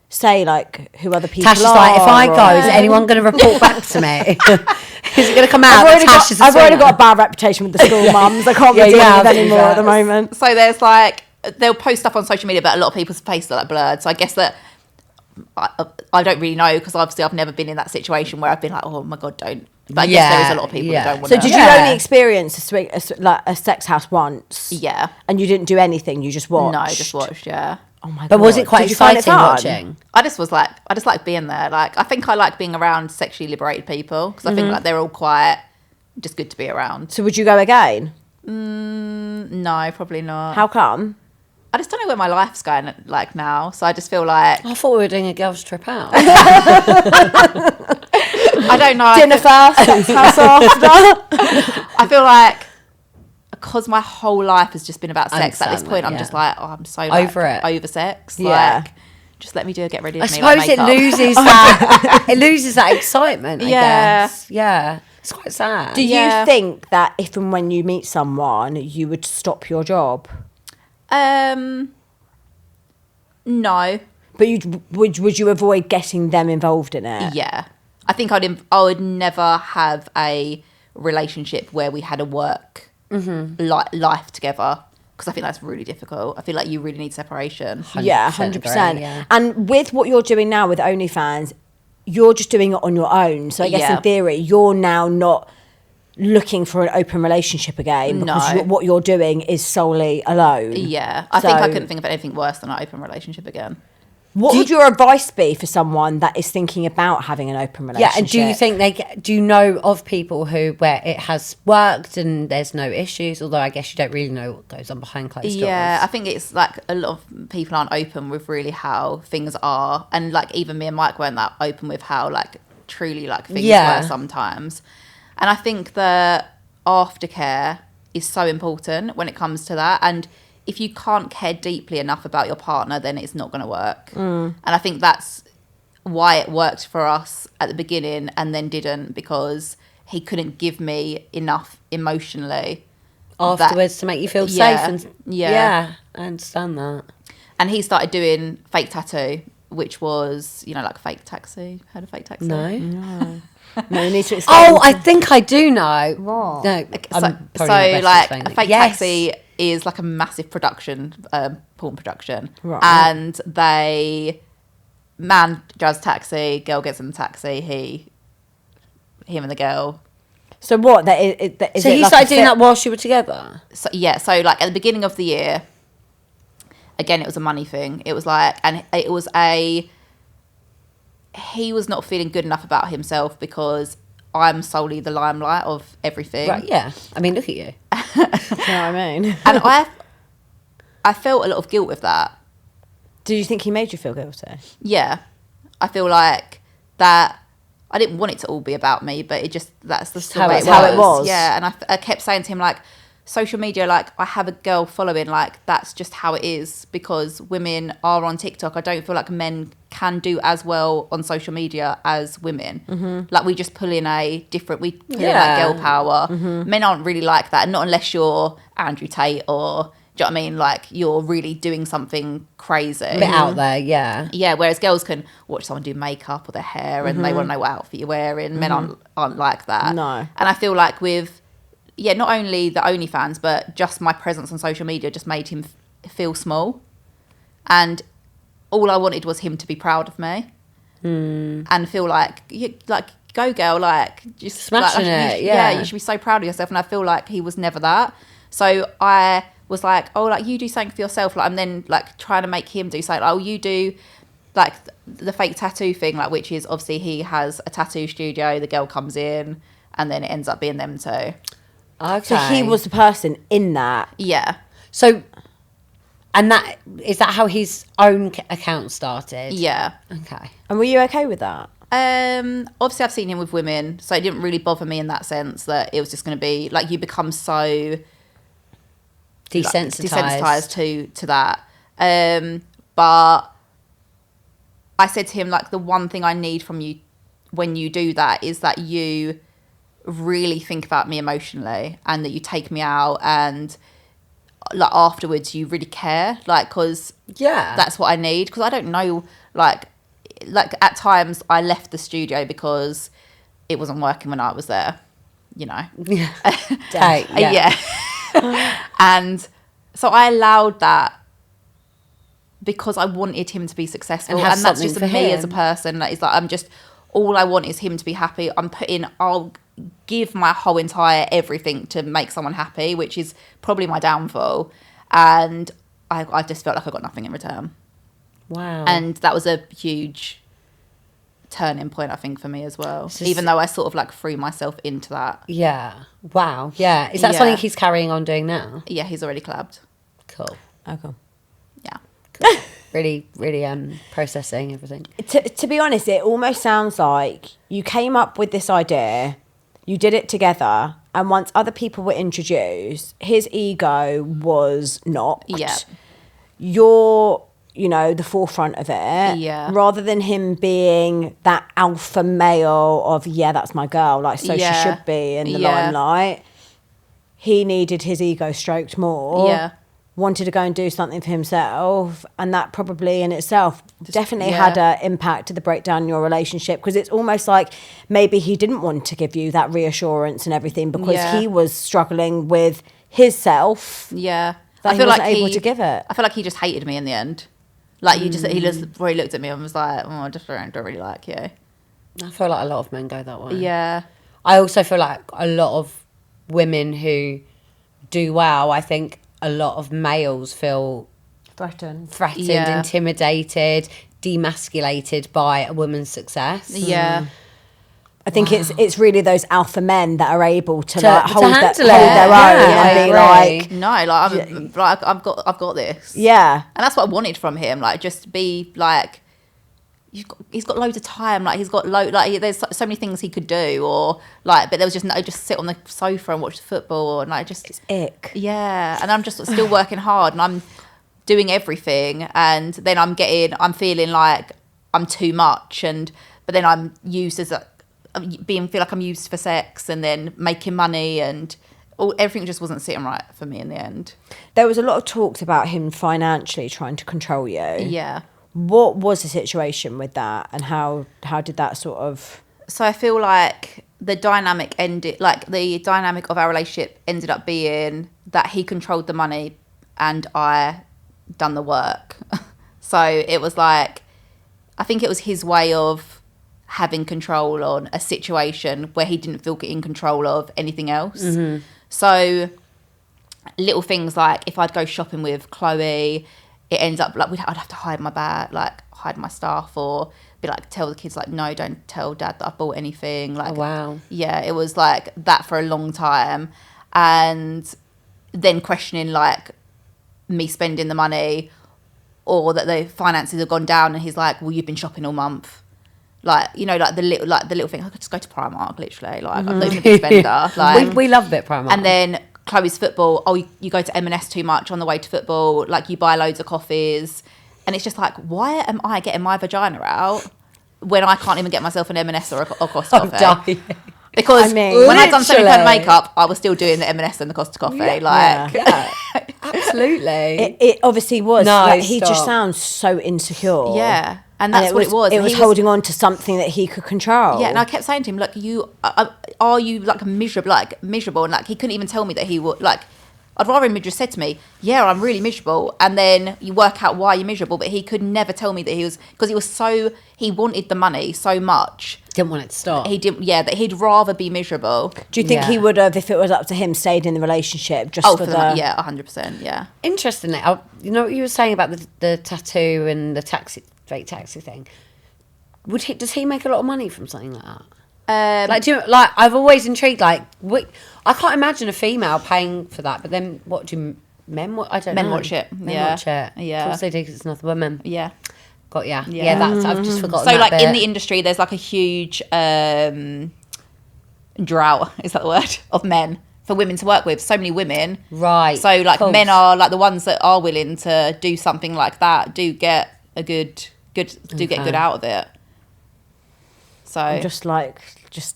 say like who other people Tash is are? like, if I go, or- is anyone going to report back to me? Is it going to come out? I've already, that Tash is a I've already swinger? got a bad reputation with the school mums. I can't be Yeah, you dealing have, with to be anymore fair. at the moment. So there's like they'll post stuff on social media, but a lot of people's faces are like blurred. So I guess that I don't really know, because obviously I've never been in that situation where I've been like, oh my God, don't. But I guess there is a lot of people Yeah. who don't want So to. did Yeah. you only experience like a sex house once? Yeah. And you didn't do anything. You just watched. No, just watched. Yeah. Oh my God. But was it quite Did you find it exciting fun? watching? I just like being there. Like, I think I like being around sexually liberated people, because I think like they're all quite just good to be around. So would you go again? No, probably not. How come? I just don't know where my life's going like now. So I just feel like I thought we were doing a girls' trip out. I don't know. Dinner first, sex house after. I feel like because my whole life has just been about sex. At this understand point, that, I'm yeah. just like, oh, I'm so like, Over it. over sex. Yeah. Like, just let me do it. Get ready. I With me, like, suppose it makeup. loses that. It loses that excitement. I Yeah. guess. Yeah. It's quite sad. Do Yeah. you think that if and when you meet someone, you would stop your job? No. But would you avoid getting them involved in it? Yeah. I think I would never have a relationship where we had a work life together, because I think that's really difficult. I feel like you really need separation. Yeah, 100% 100%. agree, yeah. And with what you're doing now with OnlyFans, you're just doing it on your own. So I guess Yeah. in theory, you're now not looking for an open relationship again, because No. what you're doing is solely alone. Yeah. I think I So- couldn't think of anything worse than an open relationship again. What would your advice be for someone that is thinking about having an open Yeah, relationship? and do you think do you know of people where it has worked and there's no issues? Although I guess you don't really know what goes on behind closed doors. Yeah, I think it's like a lot of people aren't open with really how things are, and like even me and Mike weren't that open with how like truly like things Yeah. were sometimes. And I think the aftercare is so important when it comes to that, and if you can't care deeply enough about your partner, then it's not going to work. And I think that's why it worked for us at the beginning and then didn't, because he couldn't give me enough emotionally Afterwards to make you feel Yeah, safe and yeah. I understand that. And he started doing fake tattoo, which was, you know, like fake taxi. Heard of fake taxi? No. No, you need to explain. Oh, I think I do know. What? No, So, I'm probably not best like explaining a it. fake Yes. taxi is like a massive production, porn production. Right. And man drives taxi, girl gets in the taxi, him and the girl. So what? That is So it he like started a doing that whilst you were together? So yeah, so like at the beginning of the year, again, it was a money thing. It was like, and it was he was not feeling good enough about himself because I'm solely the limelight of everything. Right, yeah. I mean, look at you. You know what I mean? And I felt a lot of guilt with that. Do you think he made you feel guilty? Yeah. I feel like that I didn't want it to all be about me, but that's the how way it was. How it was. Yeah, and I kept saying to him, like, social media, like, I have a girl following, like, that's just how it is, because women are on TikTok. I don't feel like men can do as well on social media as women. Mm-hmm. Like, we just pull in we pull in that girl power. Mm-hmm. Men aren't really like that, not unless you're Andrew Tate or, do you know what I mean? Like, you're really doing something crazy. A bit out there, yeah. Yeah, whereas girls can watch someone do makeup or their hair and they want to know what outfit you're wearing. Men aren't like that. No. And I feel like with, not only the OnlyFans, but just my presence on social media just made him feel small. And all I wanted was him to be proud of me. And feel like go girl, like just smashing like, it. Yeah, you should be so proud of yourself. And I feel like he was never that. So I was like, oh, like you do something for yourself. Like I'm then like trying to make him do something. Like, oh, you do like the fake tattoo thing, like which is obviously he has a tattoo studio. The girl comes in, and then it ends up being them two. Okay. So he was the person in that. Yeah. So, and that is that how his own account started? Yeah. Okay. And were you okay with that? Obviously I've seen him with women, so it didn't really bother me in that sense that it was just going to be like you become so desensitized to that. But I said to him, like, the one thing I need from you when you do that is that you really think about me emotionally and that you take me out and like afterwards you really care, like, because that's what I need, because I don't know, like at times I left the studio because it wasn't working when I was there, you know. Yeah. And so I allowed that because I wanted him to be successful, and that's just me as a person. Like, it's like I'm just, all I want is him to be happy. I'll give my whole entire everything to make someone happy, which is probably my downfall. And I just felt like I got nothing in return. Wow. And that was a huge turning point, I think, for me as well. Even though I sort of like threw myself into that. Yeah. Wow. Yeah. Is that something he's carrying on doing now? Yeah, he's already collabed. Cool. Okay. Yeah. Cool. Really processing everything. To be honest, it almost sounds like you came up with this idea, you did it together, and once other people were introduced, his ego was knocked. Yeah. You're, the forefront of it. Yeah. Rather than him being that alpha male of, that's my girl, like, so she should be in the limelight. He needed his ego stroked more. Yeah. Wanted to go and do something for himself, and that probably in itself definitely had an impact to the breakdown in your relationship, because it's almost like maybe he didn't want to give you that reassurance and everything because he was struggling with his self. Yeah. I feel like able to give it. I feel like he just hated me in the end. Like he just really looked at me and was like, "Oh, I just don't really like you." I feel like a lot of men go that way. Yeah. I also feel like a lot of women who do well, I think a lot of males feel Threatened, intimidated, demasculated by a woman's success. Yeah. I think it's really those alpha men that are able to hold their own and be like, no, like I've got this. Yeah. And that's what I wanted from him. Like, just be like, he's got loads of time. Like, he's got there's so many things he could do, or like, but there was just sit on the sofa and watch the football, and like just it's ick. Yeah. And I'm just still working hard, and I'm doing everything, and then I'm feeling like I'm too much, but then I'm used as feel like I'm used for sex, and then making money, and everything just wasn't sitting right for me in the end. There was a lot of talks about him financially trying to control you. Yeah. What was the situation with that, and how did that sort of... So I feel like the dynamic of our relationship ended up being that he controlled the money and I done the work. So it was like, I think it was his way of having control on a situation where he didn't feel in control of anything else. Mm-hmm. So little things like if I'd go shopping with Chloe, it ends up like I'd have to hide my bag, like hide my stuff, or be like, tell the kids like, no, don't tell dad that I bought anything. Like, oh, wow. Yeah, it was like that for a long time. And then questioning like me spending the money, or that the finances have gone down, and he's like, well, you've been shopping all month. Like, like the little thing, I could just go to Primark, literally. Like, I'm not even a big spender. Like, we love it, Primark. And then Chloe's football, you go to M&S too much on the way to football, like you buy loads of coffees, and it's just like, why am I getting my vagina out when I can't even get myself an M&S or a Costa coffee? Because when I'd done so many kind of makeup, I was still doing the M&S and the Costa coffee. Yeah, absolutely. It obviously was. No, like, he just sounds so insecure. Yeah. And that's what it was. It was holding on to something that he could control. Yeah, and I kept saying to him, look, are you like miserable? And like he couldn't even tell me that he would, like, I'd rather him had just said to me, yeah, I'm really miserable. And then you work out why you're miserable. But he could never tell me that he wanted the money so much. Didn't want it to stop. That he'd rather be miserable. Do you think he would have, if it was up to him, stayed in the relationship just for the... Yeah, 100%, yeah. Interestingly, you know what you were saying about the tattoo and the fake taxi thing? Does he make a lot of money from something like that? I've always intrigued. I can't imagine a female paying for that. But then, what do men? I don't know. Men watch it. Men watch it. Yeah, of course they do. Because it's another woman. Yeah, got ya. Yeah, that's. I've just forgotten. So, that bit. in the industry, there's like a huge drought. Is that the word? Of men for women to work with. So many women. Right. So men are like the ones that are willing to do something like that. Do get good out of it. So I'm just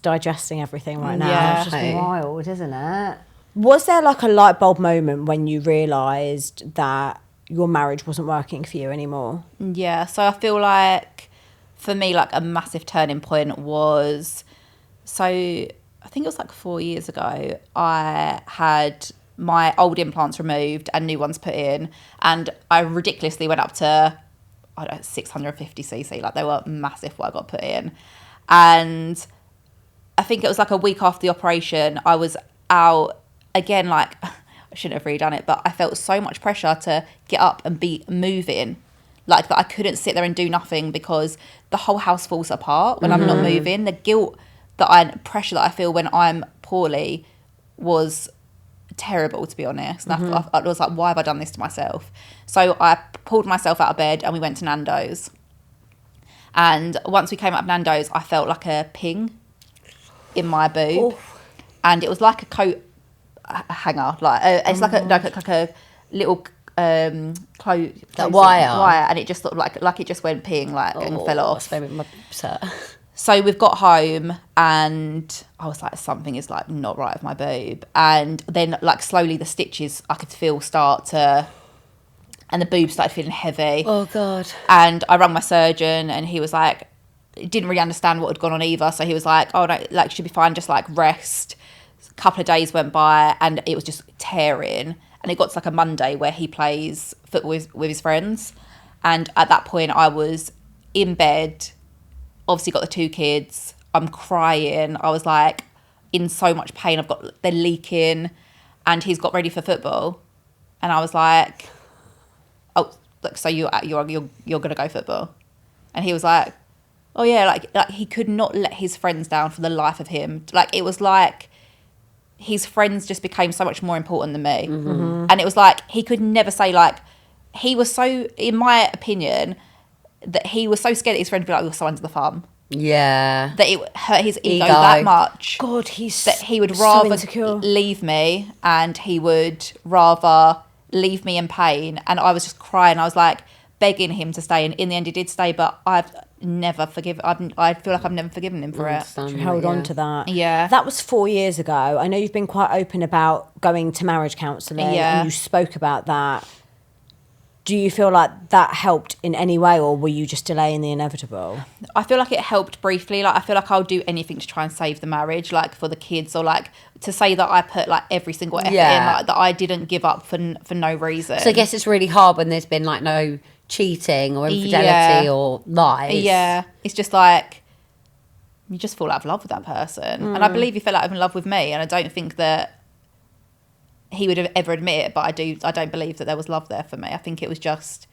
digesting everything right now. Yeah. It's just wild, isn't it? Was there like a light bulb moment when you realised that your marriage wasn't working for you anymore? Yeah, so I feel like for me, like a massive turning point was, so I think it was like 4 years ago, I had my old implants removed and new ones put in, and I ridiculously went up to, 650cc, like they were massive what I got put in. And I think it was like a week after the operation, I was out again, like, I shouldn't have really done it, but I felt so much pressure to get up and be moving. Like, that I couldn't sit there and do nothing because the whole house falls apart when I'm not moving. The guilt pressure that I feel when I'm poorly was terrible, to be honest. And I was like, why have I done this to myself? So I pulled myself out of bed and we went to Nando's. And once we came up Nando's, I felt like a ping in my boob. And it was like a coat hanger. It's like a little clothes wire, and it just sort of like it just went ping and fell off. So we've got home and I was like, something is like not right with my boob. And then like slowly the stitches I could feel start to, and the boob started feeling heavy. Oh God. And I rang my surgeon and he was like, didn't really understand what had gone on either. So he was like, oh no, like should be fine, just like rest. A couple of days went by and it was just tearing. And it got to like a Monday where he plays football with his friends. And at that point I was in bed, obviously got the 2 kids. I'm crying. I was like in so much pain. They're leaking, and he's got ready for football. And I was like, oh, look, so you're gonna go football? And he was like, oh yeah, like he could not let his friends down for the life of him. Like it was like his friends just became so much more important than me. And it was like he could never say, like, he was so, in my opinion, that he was so scared that his friend would be like, you're so under the thumb. Yeah. That it hurt his ego that much. God, he's that he would so rather insecure. leave me, and he would rather leave me in pain. And I was just crying. I was like begging him to stay, and in the end he did stay, but I feel like I've never forgiven him for it. Held on to that. Yeah. That was 4 years ago. I know you've been quite open about going to marriage counselling, and you spoke about that. Do you feel like that helped in any way, or were you just delaying the inevitable? I feel like it helped briefly. Like I feel like I'll do anything to try and save the marriage, like for the kids, or like to say that I put like every single effort in, like that I didn't give up for no reason. So I guess it's really hard when there's been like no cheating or infidelity or lies. Yeah, it's just like you just fall out of love with that person, and I believe he fell out of love with me, and I don't think that he would have ever admit it, but I don't believe that there was love there for me. I think it was just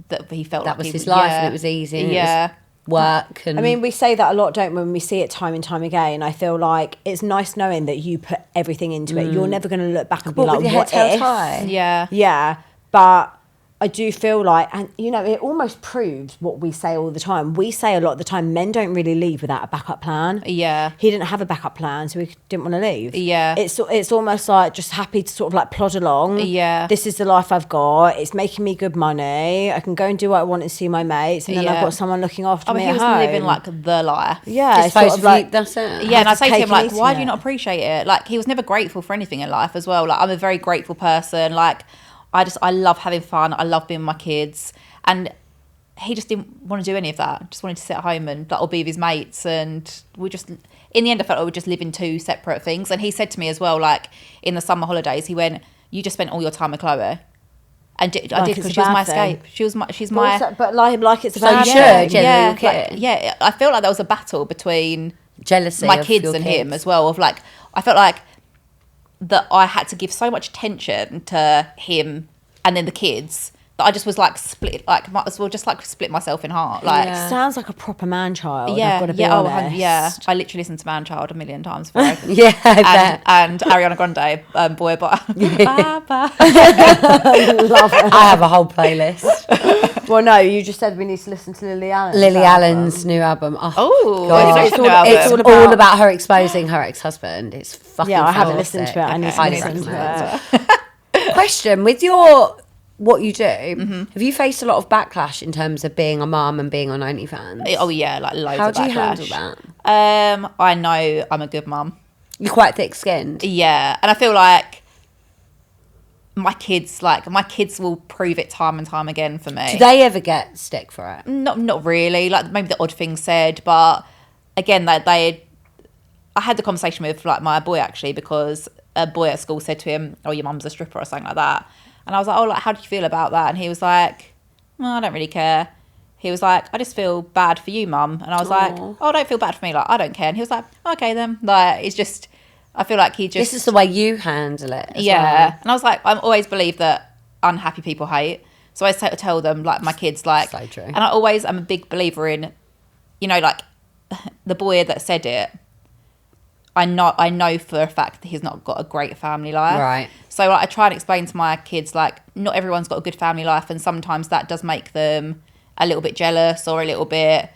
that he felt that like was his life and it was easy. And it was work. And I mean, we say that a lot, don't we, when we see it time and time again. I feel like it's nice knowing that you put everything into it. You're never going to look back and be like, what if? Yeah. Yeah, but I do feel like, and you know, it almost proves what we say all the time. We say a lot of the time, men don't really leave without a backup plan. Yeah. He didn't have a backup plan, so he didn't want to leave. Yeah. It's almost like just happy to sort of like plod along. Yeah. This is the life I've got. It's making me good money. I can go and do what I want and see my mates, and then I've got someone looking after me he at was home. living like the life. Yeah, it's sort of like, that's it. Yeah, and I say to him, like, why do it. you not appreciate it? Like, he was never grateful for anything in life as well. Like, I'm a very grateful person. Like, I love having fun. I love being with my kids. And he just didn't want to do any of that. Just wanted to sit at home and or be with his mates. And we just, in the end, I felt like we just live in two separate things. And he said to me as well, like in the summer holidays, he went, "You just spent all your time with Chloe." And I did, because she was my escape. She's my. But like it's a So bad you thing. should, Yeah, I felt like there was a battle between jealousy my of kids your and kids. him as well. Of like, I felt like that I had to give so much attention to him and then the kids that I just was like split, like might as well just like split myself in half. Like, Sounds like a proper man child. I've yeah, got to be yeah, honest. I literally listened to Man Child a million times for it. Yeah, I bet. and Ariana Grande, Boy Bye. Bye. Love it. I have a whole playlist. Well, no, you just said we need to listen to Lily Allen. Lily Allen's new album. Oh, God. it's It's all all about her exposing her ex-husband. It's fucking Yeah, I haven't fantastic. listened to it. I need to highly listen to recommend. it. Question, with what you do, have you faced a lot of backlash in terms of being a mum and being on OnlyFans? Oh yeah, like loads How of do you backlash. handle that? I know I'm a good mum. You're quite thick-skinned. Yeah, and I feel like my kids will prove it time and time again for me. Do they ever get stick for it? Not really. Like maybe the odd thing said, but again, I had the conversation with like my boy actually, because a boy at school said to him, "Oh, your mum's a stripper" or something like that. And I was like, "Oh, like how do you feel about that?" And he was like, "Well, I don't really care." He was like, "I just feel bad for you, mum." And I was like, "Oh, don't feel bad for me. Like I don't care." And he was like, "Okay then." Like it's just, I feel like he just. This is the way you handle it. As Yeah, well. and I was like, I always believe that unhappy people hate. So I tell them, like my kids, like, So true. and I'm a big believer in, like the boy that said it. I know for a fact that he's not got a great family life. Right. So like, I try and explain to my kids, like, not everyone's got a good family life, and sometimes that does make them a little bit jealous or a little bit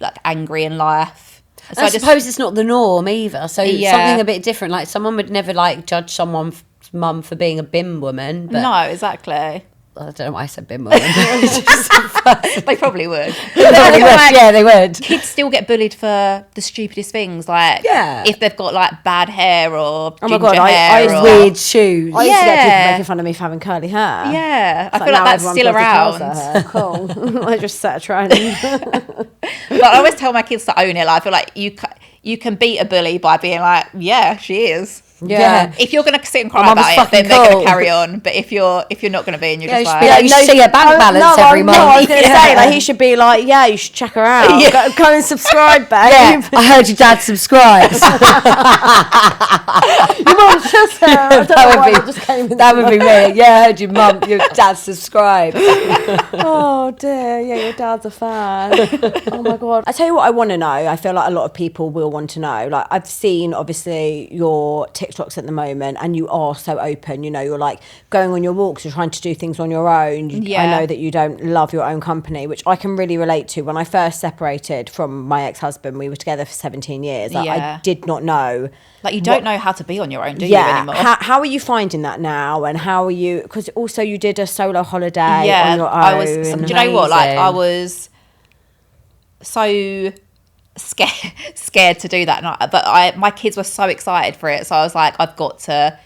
like angry in life. So I suppose it's not the norm either. So Yeah. something a bit different. Like someone would never like judge someone's mum for being a bin woman. But no, exactly. I don't know why I said bin woman. They probably would. Yeah, they would. Kids still get bullied for the stupidest things, like if they've got like bad hair or ginger God, hair I or Weird shoes. I used to get people Yeah. making fun of me for having curly hair. yeah. I It's feel like now that's everyone still does the around. Kelso hair. Cool. I just set a trend. But I always tell my kids to own it. Like, I feel like you can beat a bully by being like, yeah, she is. Yeah. If you're gonna sit and cry My mum was about it, then fucking they're cool. gonna carry on. But if you're not gonna be, and you're Yeah, just you should like, be like, you should see her bank balance every month. No, I was going to say, like, he should be like, yeah, you should check her out. Yeah. Go and subscribe, babe. Yeah, I heard your dad subscribes. Your mum just That would be me. Yeah, I heard your dad subscribed. Oh dear, yeah, your dad's a fan. Oh my god. I tell you what I want to know. I feel like a lot of people will want to know. Like I've seen obviously your TikToks at the moment and you are so open, you're like going on your walks, you're trying to do things on your own. I Yeah. know that you don't love your own company, which I can really relate to. When I first separated from my ex-husband, we were together for 17 years. Like, Yeah. I did not know. like you don't know how to be on your own, do you anymore? How are you finding that now? And how are you? Because also you did a solo holiday Yeah, on your own. I was. Do you know what? Like Amazing. I was so scared to do that, but my kids were so excited for it. So I was like, I've got to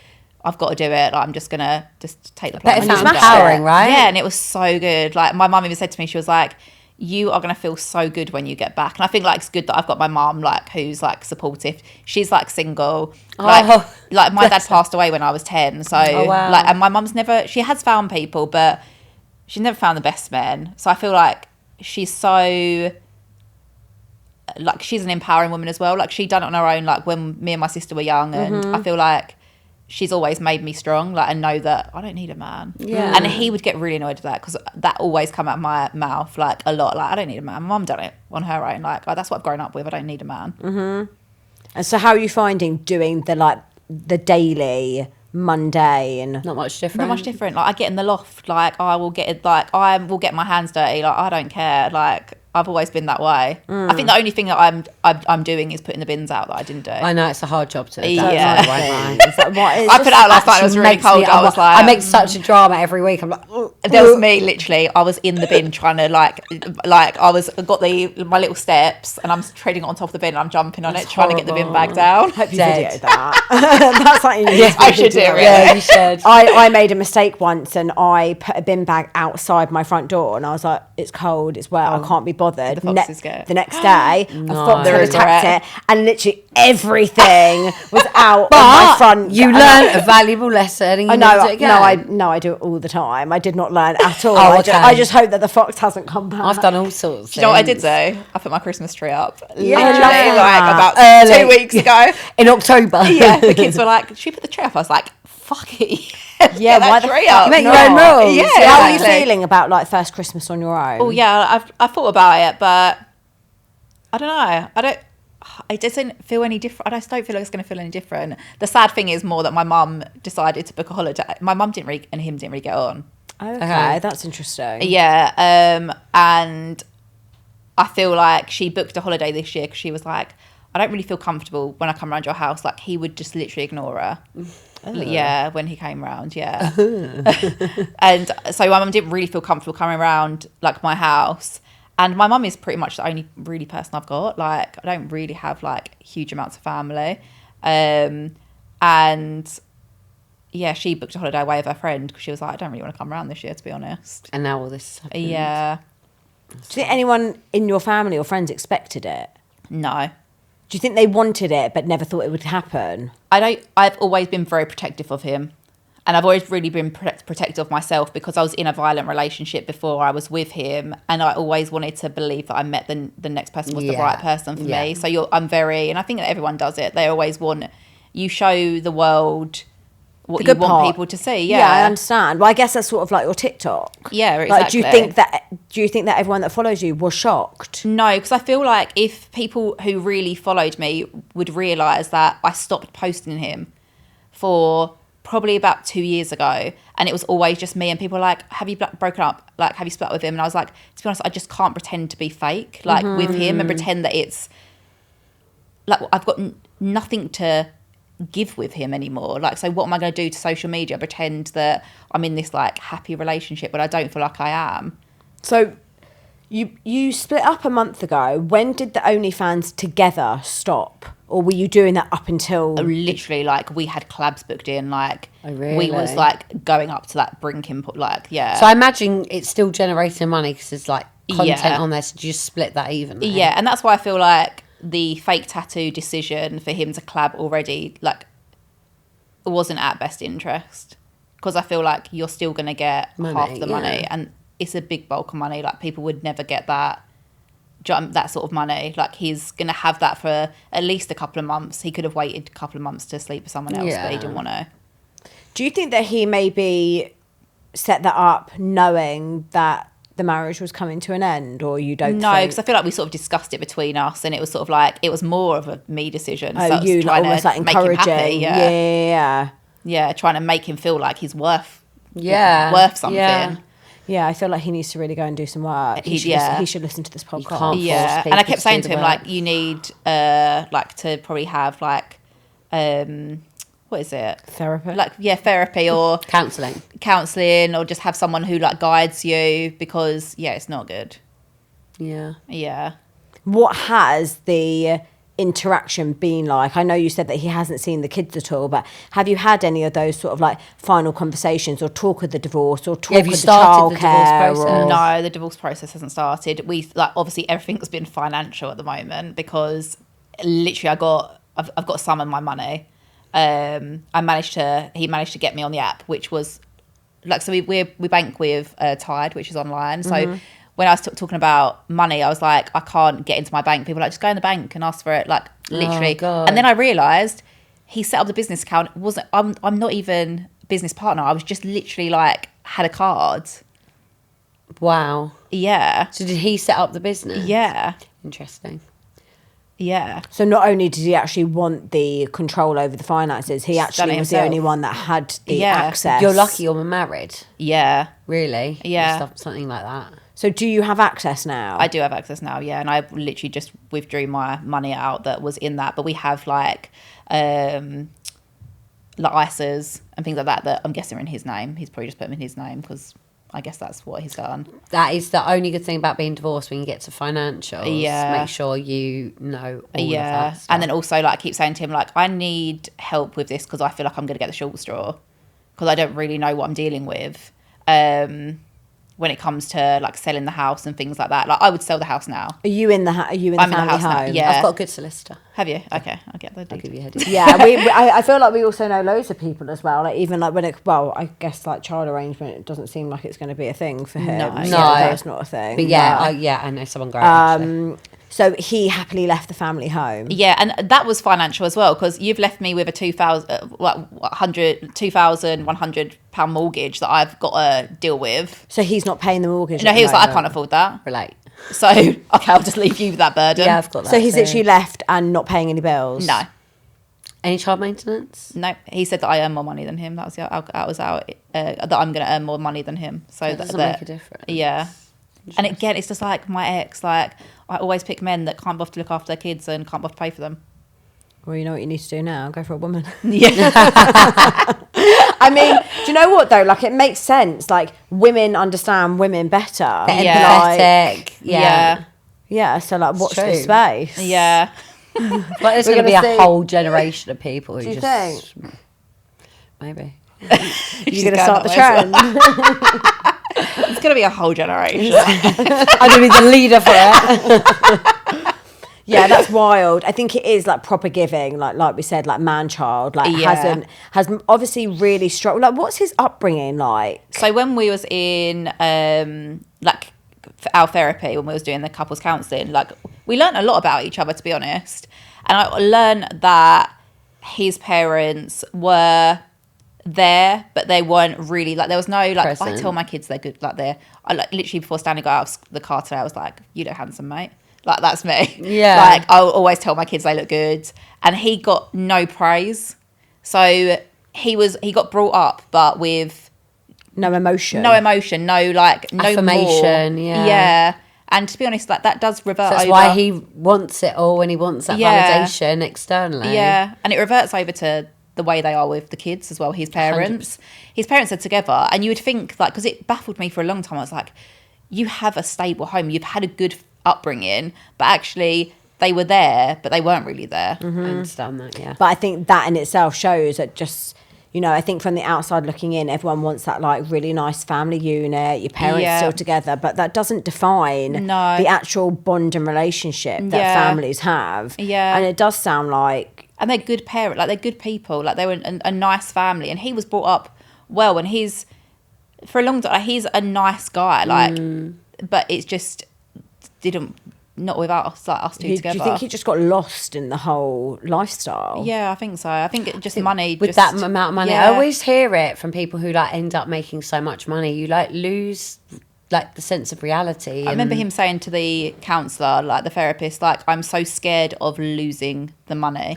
do it. Like, I'm just gonna take the But plunge. it sounds smashed empowering, it. right? Yeah, and it was so good. Like my mum even said to me, she was like, "You are gonna feel so good when you get back." And I think like it's good that I've got my mum like who's like supportive. She's like single. Like my dad passed away when I was 10. So wow. like, and my mum's she has found people, but she's never found the best men. So I feel like she's so. Like she's an empowering woman as well. Like she done it on her own. Like when me and my sister were young, and I feel like she's always made me strong. Like and know that I don't need a man. Yeah. And he would get really annoyed with that because that always come out of my mouth like a lot. Like I don't need a man. My mum done it on her own. Like that's what I've grown up with. I don't need a man. And so, how are you finding doing the daily, mundane? Not much different. Not much different. Like I get in the loft. Like I will get my hands dirty. Like I don't care. Like I've always been that way. I think the only thing that I'm doing is putting the bins out that I didn't do. I know it's a hard job to. Yeah. That's right. Is that what? I put it out last night. It was really cold. I was like, I make such a drama every week. I'm like, oh, There was me, literally. I was in the bin trying to got my little steps, and I'm treading on top of the bin, and I'm jumping on it, trying to get the bin bag down. Hope you Dead. videoed that. That's something you need to I should do video. it. Yeah, you should. I made a mistake once, and I put a bin bag outside my front door, and I was like, it's cold, it's wet, I can't be bothered. The foxes get it. The next day, I thought they They're would attacked regret. it, and literally everything was out on But my front. you learned a valuable lesson and you I never know, do it again. I do it all the time. I did not learn at all. Oh, I okay. just hope that the fox hasn't come back. I've done all sorts. Do you know what I did do? I put my Christmas tree up. Yeah, Literally, I love like that. about 2 weeks ago. in October. Yeah, the kids were like, "Should we put the tree up?" I was like, "Fuck it, Yeah, get why that the tree fuck up." You make your not? own rules. Yeah, How are you exactly. feeling about like first Christmas on your own? Oh yeah, I thought about it, but I don't know. It doesn't feel any different. I just don't feel like it's going to feel any different. The sad thing is more that my mum decided to book a holiday. My mum and him didn't really get on. Okay, that's interesting. Yeah, and I feel like she booked a holiday this year because she was like, I don't really feel comfortable when I come around your house. Like, he would just literally ignore her. Yeah, when he came round, yeah. And so my mum didn't really feel comfortable coming around, like, my house. And my mum is pretty much the only really person I've got. Like, I don't really have, like, huge amounts of family. And, yeah, she booked a holiday away with her friend because she was like, I don't really want to come around this year, to be honest. And now all this happened. Yeah. Do you think anyone in your family or friends expected it? No. Do you think they wanted it but never thought it would happen? I've always been very protective of him. And I've always really been protective of myself because I was in a violent relationship before I was with him. And I always wanted to believe that I met the next person was the right person for me. So I'm very, and I think that everyone does it. They always want, you show the world what you want people to see. Yeah, I understand. Well, I guess that's sort of like your TikTok. Yeah, exactly. Like, do you think that everyone that follows you was shocked? No, because I feel like if people who really followed me would realise that I stopped posting him for probably about 2 years ago, and it was always just me, and people were like, have you broken up? Like, have you split up with him? And I was like, to be honest, I just can't pretend to be fake, like, with him, and pretend that it's, like, I've got nothing to give with him anymore. Like, so what am I going to do to social media? Pretend that I'm in this, like, happy relationship, but I don't feel like I am. So you split up a month ago. When did the OnlyFans together stop? Or were you doing that up until... Literally, like, we had collabs booked in, like, Oh, really? we was, like, going up to that brink input, like, yeah. So I imagine it's still generating money because there's like content Yeah. on there. So you just split that evenly. Yeah, and that's why I feel like the fake tattoo decision for him to collab already, like, wasn't at best interest. Because I feel like you're still going to get half the money. And it's a big bulk of money. Like, people would never get that sort of money. Like, he's going to have that for at least a couple of months. He could have waited a couple of months to sleep with someone else, but he didn't want to. Do you think that he maybe set that up knowing that the marriage was coming to an end, or you don't No, think... because I feel like we sort of discussed it between us, and it was sort of like, it was more of a me decision. Oh, so I was you trying almost to like make him encouraging. happy, Yeah. trying to make him feel like he's worth something. Yeah, I feel like he needs to really go and do some work. He should listen to this podcast. can't Yeah, force and I people kept to saying do to the him, work. like, you need like to probably have like what is it, Therapy. like, therapy or counselling, or just have someone who, like, guides you, because it's not good. Yeah. What has the interaction been like? I know you said that he hasn't seen the kids at all, but have you had any of those sort of like final conversations, or talk of the divorce, or talk Have you of the started the divorce childcare? process? No, the divorce process hasn't started. We, like, obviously everything's been financial at the moment, because literally I've got some of my money. He managed to get me on the app, which was like, so we bank with Tide, which is online. So when I was talking about money, I was like, I can't get into my bank. People were like, just go in the bank and ask for it, like, literally. God. And then I realised he set up the business account. I'm not even a business partner. I was just literally, like, had a card. Wow. Yeah. So did he set up the business? Yeah. Interesting. Yeah. So not only did he actually want the control over the finances, he actually was the himself. only one that had the Yeah. access. You're lucky you're married. Yeah. Really? Yeah. Something like that. So do you have access now? I do have access now, yeah, and I literally just withdrew my money out that was in that. But we have like ISAs and things like that I'm guessing are in his name. He's probably just put them in his name because I guess that's what he's done. That is the only good thing about being divorced when you get to financials. Yeah. Make sure you know all of that stuff. And then also, like, keep saying to him, like, I need help with this because I feel like I'm going to get the short straw because I don't really know what I'm dealing with when it comes to, like, selling the house and things like that. Like, I would sell the house now. Are you in the I'm family in the house now, home? yeah. I've got a good solicitor. Have you? Okay, I'll get the I'll details. give you a headache. Yeah, I feel like we also know loads of people as well. Like even like when it, well, I guess like child arrangement, it doesn't seem like it's going to be a thing for him. No. So No. that's not a thing. But I know someone great. Actually. So he happily left the family home. Yeah, and that was financial as well because you've left me with a £2,100 mortgage that I've got to deal with. So he's not paying the mortgage. No, at he the was like, I moment. can't afford that. Relate. So, okay, I'll just leave you with that burden. Yeah, I've got that. So he's too. literally left and not paying any bills. No, Any child maintenance? no. He said that I earn more money than him. That was our that I'm going to earn more money than him. So That doesn't make a difference. Yeah. And again, it's just like my ex. Like I always pick men that can't bother to look after their kids and can't bother to pay for them. Well, you know what you need to do now? Go for a woman. Yeah. I mean, do you know what though? Like it makes sense. Like women understand women better. They're Yeah. empathetic. Yeah. Yeah. So like, watch true. this space. Yeah. Like there's We're going to be gonna a see- whole generation of people who Do you just... Maybe. You're gonna start the trend. It's going to be a whole generation. I'm going to be the leader for it. Yeah, that's wild. I think it is like proper giving, like we said, like man child, like Yeah. has obviously really strong. Like, what's his upbringing like? So when we was in like our therapy, when we was doing the couples counselling, like we learned a lot about each other, to be honest. And I learned that his parents were there, but they weren't really like. There was no like. Present. I tell my kids they're good. Like I like literally before Stanley got out of the car today, I was like, "You look handsome, mate." Like that's me. Yeah. Like I'll always tell my kids they look good, and he got no praise. So he got brought up, but with No emotion. no emotion, no like no Affirmation, more. yeah. And to be honest, like that does revert. That's over. why he wants it all and he wants that Yeah. validation externally. Yeah, and it reverts over to the way they are with the kids as well. His parents are together, and you would think like because it baffled me for a long time. I was like, you have a stable home, you've had a good upbringing, but actually they were there, but they weren't really there. I understand that, yeah. But I think that in itself shows that just, you know, I think from the outside looking in, everyone wants that like really nice family unit, your parents Yeah. still together, but that doesn't define No. the actual bond and relationship that Yeah. families have. Yeah. And it does sound like, And they're good parents, like they're good people, like they were a nice family, and he was brought up well, and he's for a long time he's a nice guy, like, but it's just didn't not with us, like us two do together. you think he just got lost in the whole lifestyle? Yeah, I think so. I think it just money With just, that amount of money, yeah. I always hear it from people who like end up making so much money. You like lose like the sense of reality. I remember him saying to the counsellor, like the therapist, like I'm so scared of losing the money.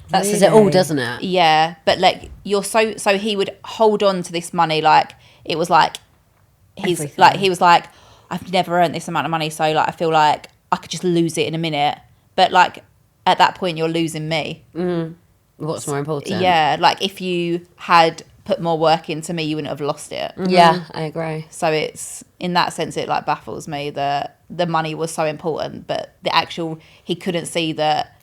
That says it all, Really? doesn't it? Yeah, but like you're so he would hold on to this money like it was like he's Everything. like he was like I've never earned this amount of money, so like I feel like I could just lose it in a minute. But like at that point you're losing me. What's more important? Yeah, like if you had put more work into me, you wouldn't have lost it. Yeah, I agree. So it's in that sense it like baffles me that the money was so important, but the actual he couldn't see that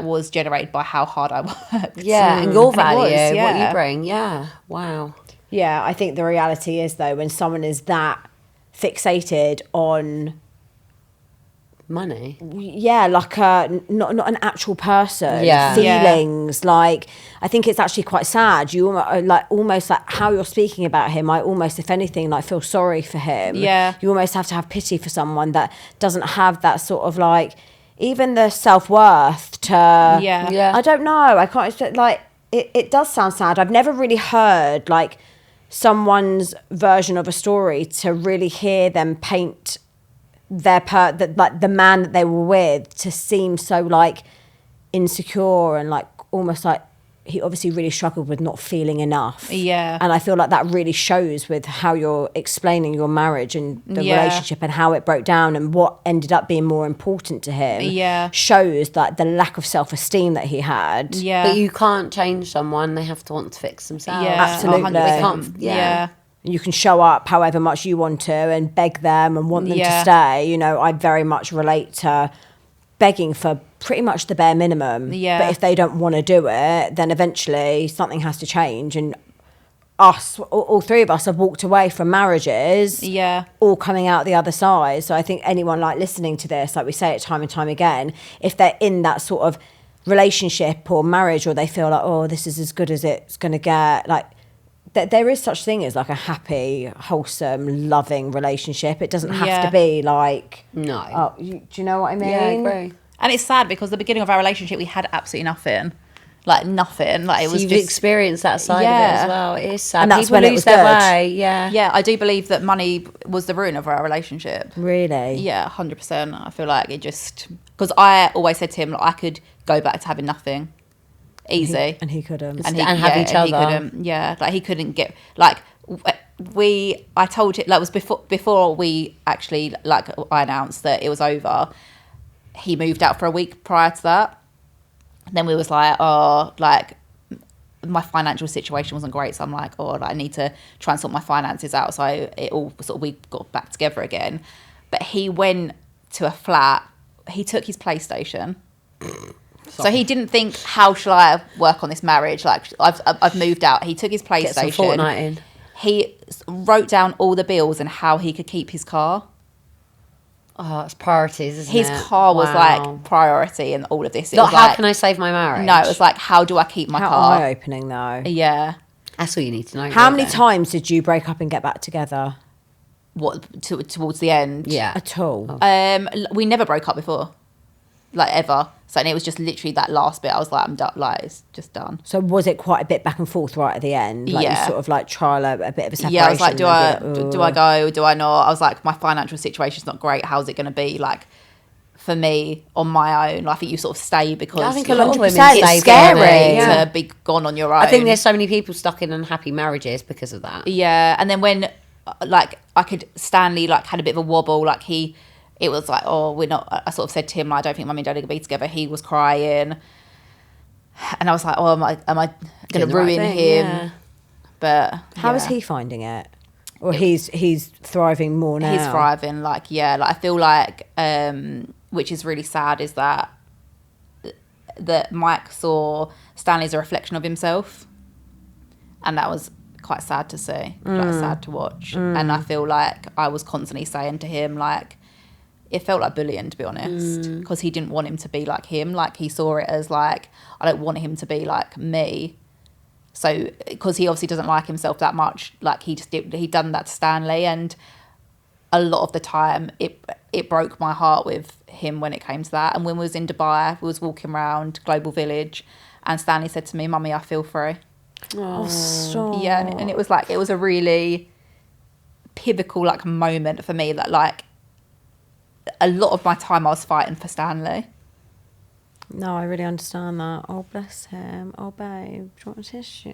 was generated by how hard I worked. Yeah, and your And it value, was, what yeah. you bring. Yeah, wow. Yeah, I think the reality is though, when someone is that fixated on, Money. yeah, like not an actual person, Yeah. feelings. Like I think it's actually quite sad. You almost like how you're speaking about him. I almost, if anything, like feel sorry for him. Yeah. You almost have to have pity for someone that doesn't have that sort of like even the self-worth to. Yeah. Yeah. I don't know. I can't like it does sound sad. I've never really heard like someone's version of a story to really hear them paint like the man that they were with to seem so like insecure and like almost like he obviously really struggled with not feeling enough. Yeah. And I feel like that really shows with how you're explaining your marriage and the Yeah. relationship and how it broke down and what ended up being more important to him. Yeah. Shows that the lack of self-esteem that he had. Yeah. But you can't change someone; they have to want to fix themselves. Yeah, Absolutely. 100%. Can't- Yeah. yeah. You can show up however much you want to and beg them and want them to stay. You know, I very much relate to begging for pretty much the bare minimum. Yeah. But if they don't want to do it, then eventually something has to change. And all three of us have walked away from marriages, all coming out the other side. So I think anyone like listening to this, like we say it time and time again, if they're in that sort of relationship or marriage, or they feel like, oh, this is as good as it's going to get, like, there is such thing as like a happy, wholesome, loving relationship. It doesn't have to be like, no. Do you know what I mean? Yeah, I agree. And it's sad because the beginning of our relationship, we had absolutely nothing. Like nothing. Like it was you've just experienced that side of it as well. It is sad. And that's People when it lose was their good. way. Yeah. Yeah, I do believe that money was the ruin of our relationship. Really? Yeah, 100%. I feel like it just... Because I always said to him, like, I could go back to having nothing. Easy. And he couldn't. And have each other. He couldn't, like, he couldn't get... Like, I told him... Like, it was before we actually... Like, I announced that it was over. He moved out for a week prior to that. And then we was like, oh, like... My financial situation wasn't great, so I'm like, oh, I need to try and sort my finances out. So it all sort of, we got back together again. But he went to a flat. He took his PlayStation. So he didn't think, how shall I work on this marriage? Like, I've moved out. He took his PlayStation. Get some Fortnite in. He wrote down all the bills and how he could keep his car. Oh, it's priorities, isn't His it? car was like priority in all of this. It Not was how like, can I save my marriage? No, it was like, how do I keep my How car? eye-opening though. Yeah. That's all you need to know. How really. many times did you break up and get back together? What, towards the end? Yeah. At all? We never broke up before, like ever. So and it was just literally that last bit. I was like, I'm done. Like it's just done. So was it quite a bit back and forth right at the end? Like you Yeah. sort of like trial a bit of a separation. Yeah, I was like, do I and be like, do I go? Do I not? I was like, my financial situation's not great. How's it going to be like for me on my own? I think you sort of stay because I think a lot of women 100%, stay it's scary. Yeah. to be gone on your own. I think there's so many people stuck in unhappy marriages because of that. Yeah, and then when like Stanley like had a bit of a wobble, like it was like, oh, we're not. I sort of said to him, I don't think mummy and daddy are gonna be together. He was crying, and I was like, oh, am I gonna Doing the ruin right thing, him? yeah. But How is he finding it? Or he's thriving more now? He's thriving. Like like I feel like, which is really sad, is that Mike saw Stanley as a reflection of himself, and that was quite sad to see, like sad to watch. And I feel like I was constantly saying to him, like, it felt like bullying, to be honest, because he didn't want him to be like him. Like he saw it as like, I don't want him to be like me. So because he obviously doesn't like himself that much, like he'd done that to Stanley, and a lot of the time it broke my heart with him when it came to that. And when we was in Dubai, we was walking around Global Village, and Stanley said to me, "Mummy, I feel free." Oh, stop. Yeah, and it was like, it was a really pivotal like moment for me, that like a lot of my time I was fighting for Stanley. No, I really understand that. Oh, bless him. Oh, babe, do you want a tissue?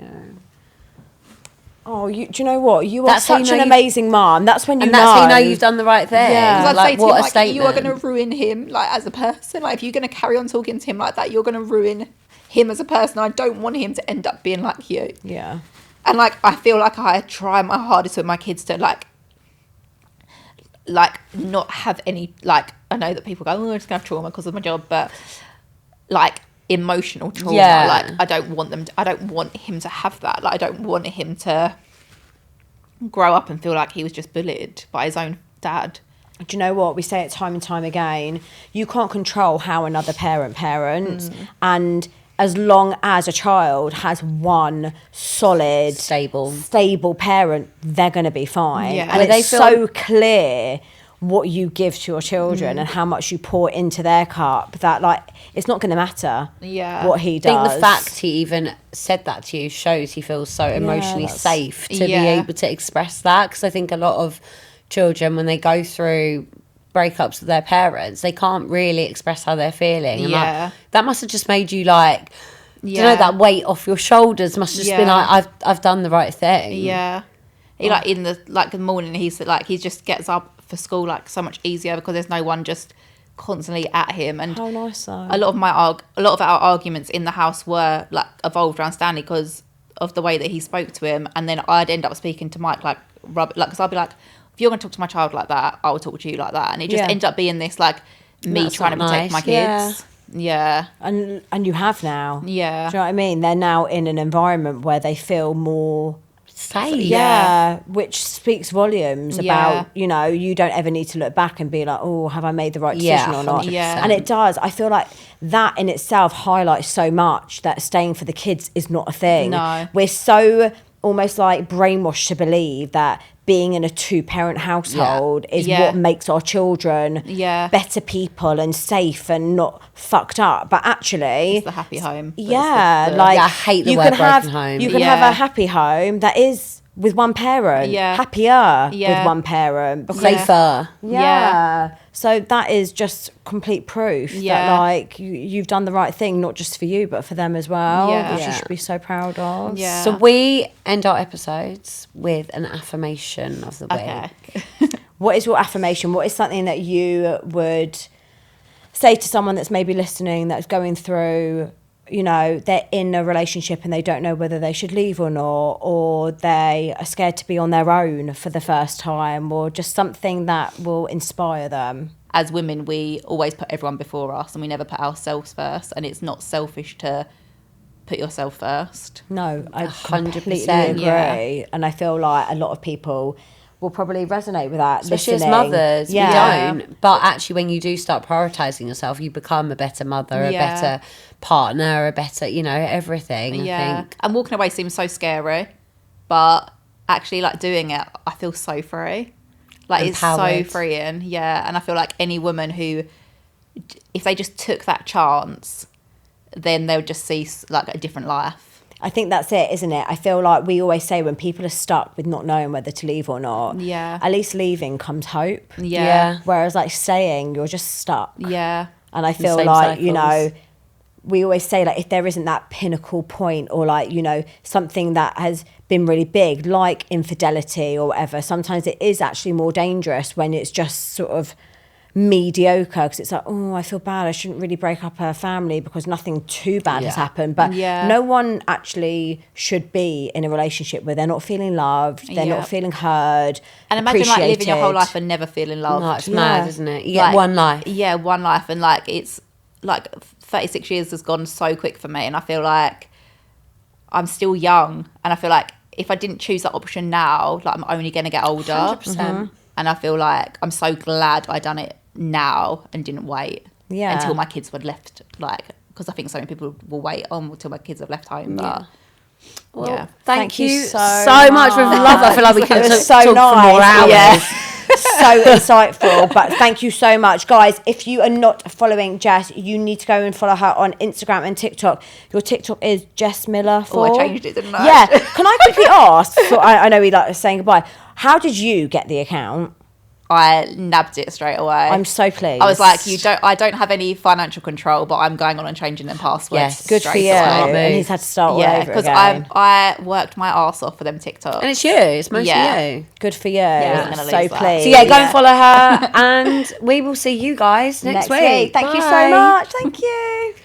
Oh, do you know what? You are That's how you such know an you- amazing mum. That's when you And know. that's how you know you've done the right thing. Yeah. Because I'd Like, say to what him, a like, statement. you are going to ruin him, like, as a person. Like, if you're going to carry on talking to him like that, you're going to ruin him as a person. I don't want him to end up being like you. Yeah. And, like, I feel like I try my hardest with my kids to, like not have any, like, I know that people go, oh, I'm just going to have trauma because of my job, but, like, emotional trauma. Yeah. Like, I don't want him to have that. Like, I don't want him to grow up and feel like he was just bullied by his own dad. Do you know what? We say it time and time again. You can't control how another parent parents. And as long as a child has one solid, stable parent, they're going to be fine. Yeah. And it's so clear what you give to your children and how much you pour into their cup, that like it's not going to matter what he does. I think the fact he even said that to you shows he feels so emotionally safe to be able to express that. Because I think a lot of children, when they go through breakups with their parents, they can't really express how they're feeling. And that must have just made you like, you know, that weight off your shoulders must have just been like, I've done the right thing. Yeah. He like in the morning, he's like, he just gets up for school like so much easier because there's no one just constantly at him. And how nice though. a lot of our arguments in the house were like evolved around Stanley because of the way that he spoke to him. And then I'd end up speaking to Mike like because I'll be like, if you're going to talk to my child like that, I will talk to you like that. And it just ends up being this, like, me That's trying to not protect my nice. kids. Yeah. And you have now. Yeah. Do you know what I mean? They're now in an environment where they feel more Safe. Yeah, which speaks volumes Yeah. about, you know, you don't ever need to look back and be like, oh, have I made the right decision or not? 100%. Yeah. And it does. I feel like that in itself highlights so much that staying for the kids is not a thing. No. We're so almost like brainwashed to believe that being in a 2-parent household is Yeah. what makes our children Yeah. better people and safe and not fucked up. But actually, It's the happy home. That's yeah, the- like Yeah, I hate the you word can have broken home. you can Yeah. have a happy home that is with one parent, Yeah. happier Yeah. with one parent. Because, Safer. yeah. So that is just complete proof that Yeah. like you've done the right thing, not just for you but for them as well. Yeah. Which you Yeah. should be so proud of. Yeah. So we end our episodes with an affirmation of the week. Okay. What is your affirmation? What is something that you would say to someone that's maybe listening that's going through, you know, they're in a relationship and they don't know whether they should leave or not, or they are scared to be on their own for the first time, or just something that will inspire them? As women, we always put everyone before us and we never put ourselves first. And it's not selfish to put yourself first. No, I 100%, completely agree. yeah. And I feel like a lot of people will probably resonate with that. Especially listening. as mothers, Yeah. we don't. But actually, when you do start prioritising yourself, you become a better mother, a Yeah. better partner, a better, you know, everything. I think. And walking away seems so scary, but actually, like, doing it, I feel so free. Like, it's so Empowered. freeing. Yeah. And I feel like any woman who, if they just took that chance, then they would just see, like, a different life. I think that's it, isn't it? I feel like we always say when people are stuck with not knowing whether to leave or not, Yeah. at least leaving comes hope. Yeah. Whereas like staying, you're just stuck. Yeah. And I feel same like, you know, cycles. we always say like if there isn't that pinnacle point or like, you know, something that has been really big, like infidelity or whatever, sometimes it is actually more dangerous when it's just sort of mediocre, because it's like, oh, I feel bad, I shouldn't really break up a family because nothing too bad has Yeah. happened. But Yeah. no one actually should be in a relationship where they're not feeling loved, they're Yeah. not feeling heard, And imagine, like, living your whole appreciated. life and never feeling loved. No, it's Yeah. mad, isn't it? You get Like, one life. Yeah, one life. And, like, it's, like, 36 years has gone so quick for me. And I feel like I'm still young. And I feel like if I didn't choose that option now, like, I'm only going to get older. 100%. And I feel like I'm so glad I done it now and didn't wait Yeah. until my kids were left, like, because I think so many people will wait on until my kids have left home. But Well, yeah. thank you so so much. We've loved. I feel like we It could was talk so for more nice. hours. Yeah. So insightful. But thank you so much, guys. If you are not following Jess, you need to go and follow her on Instagram and TikTok. Your TikTok is Jess Miller. Oh, I changed it, didn't I? Yeah. Can I quickly ask? So I know we like saying goodbye. How did you get the account? I nabbed it straight away. I'm so pleased. I was like, I don't have any financial control, but I'm going on and changing them passwords. Yes, good for straight you. away. And he's had to start all Yeah, over because again. I worked my arse off for them TikToks. And it's you. It's mostly Yeah. you. Good for you. I'm gonna So lose that. pleased. So yeah, go and follow her, and we will see you guys next week. Thank you so Bye. much. Thank you.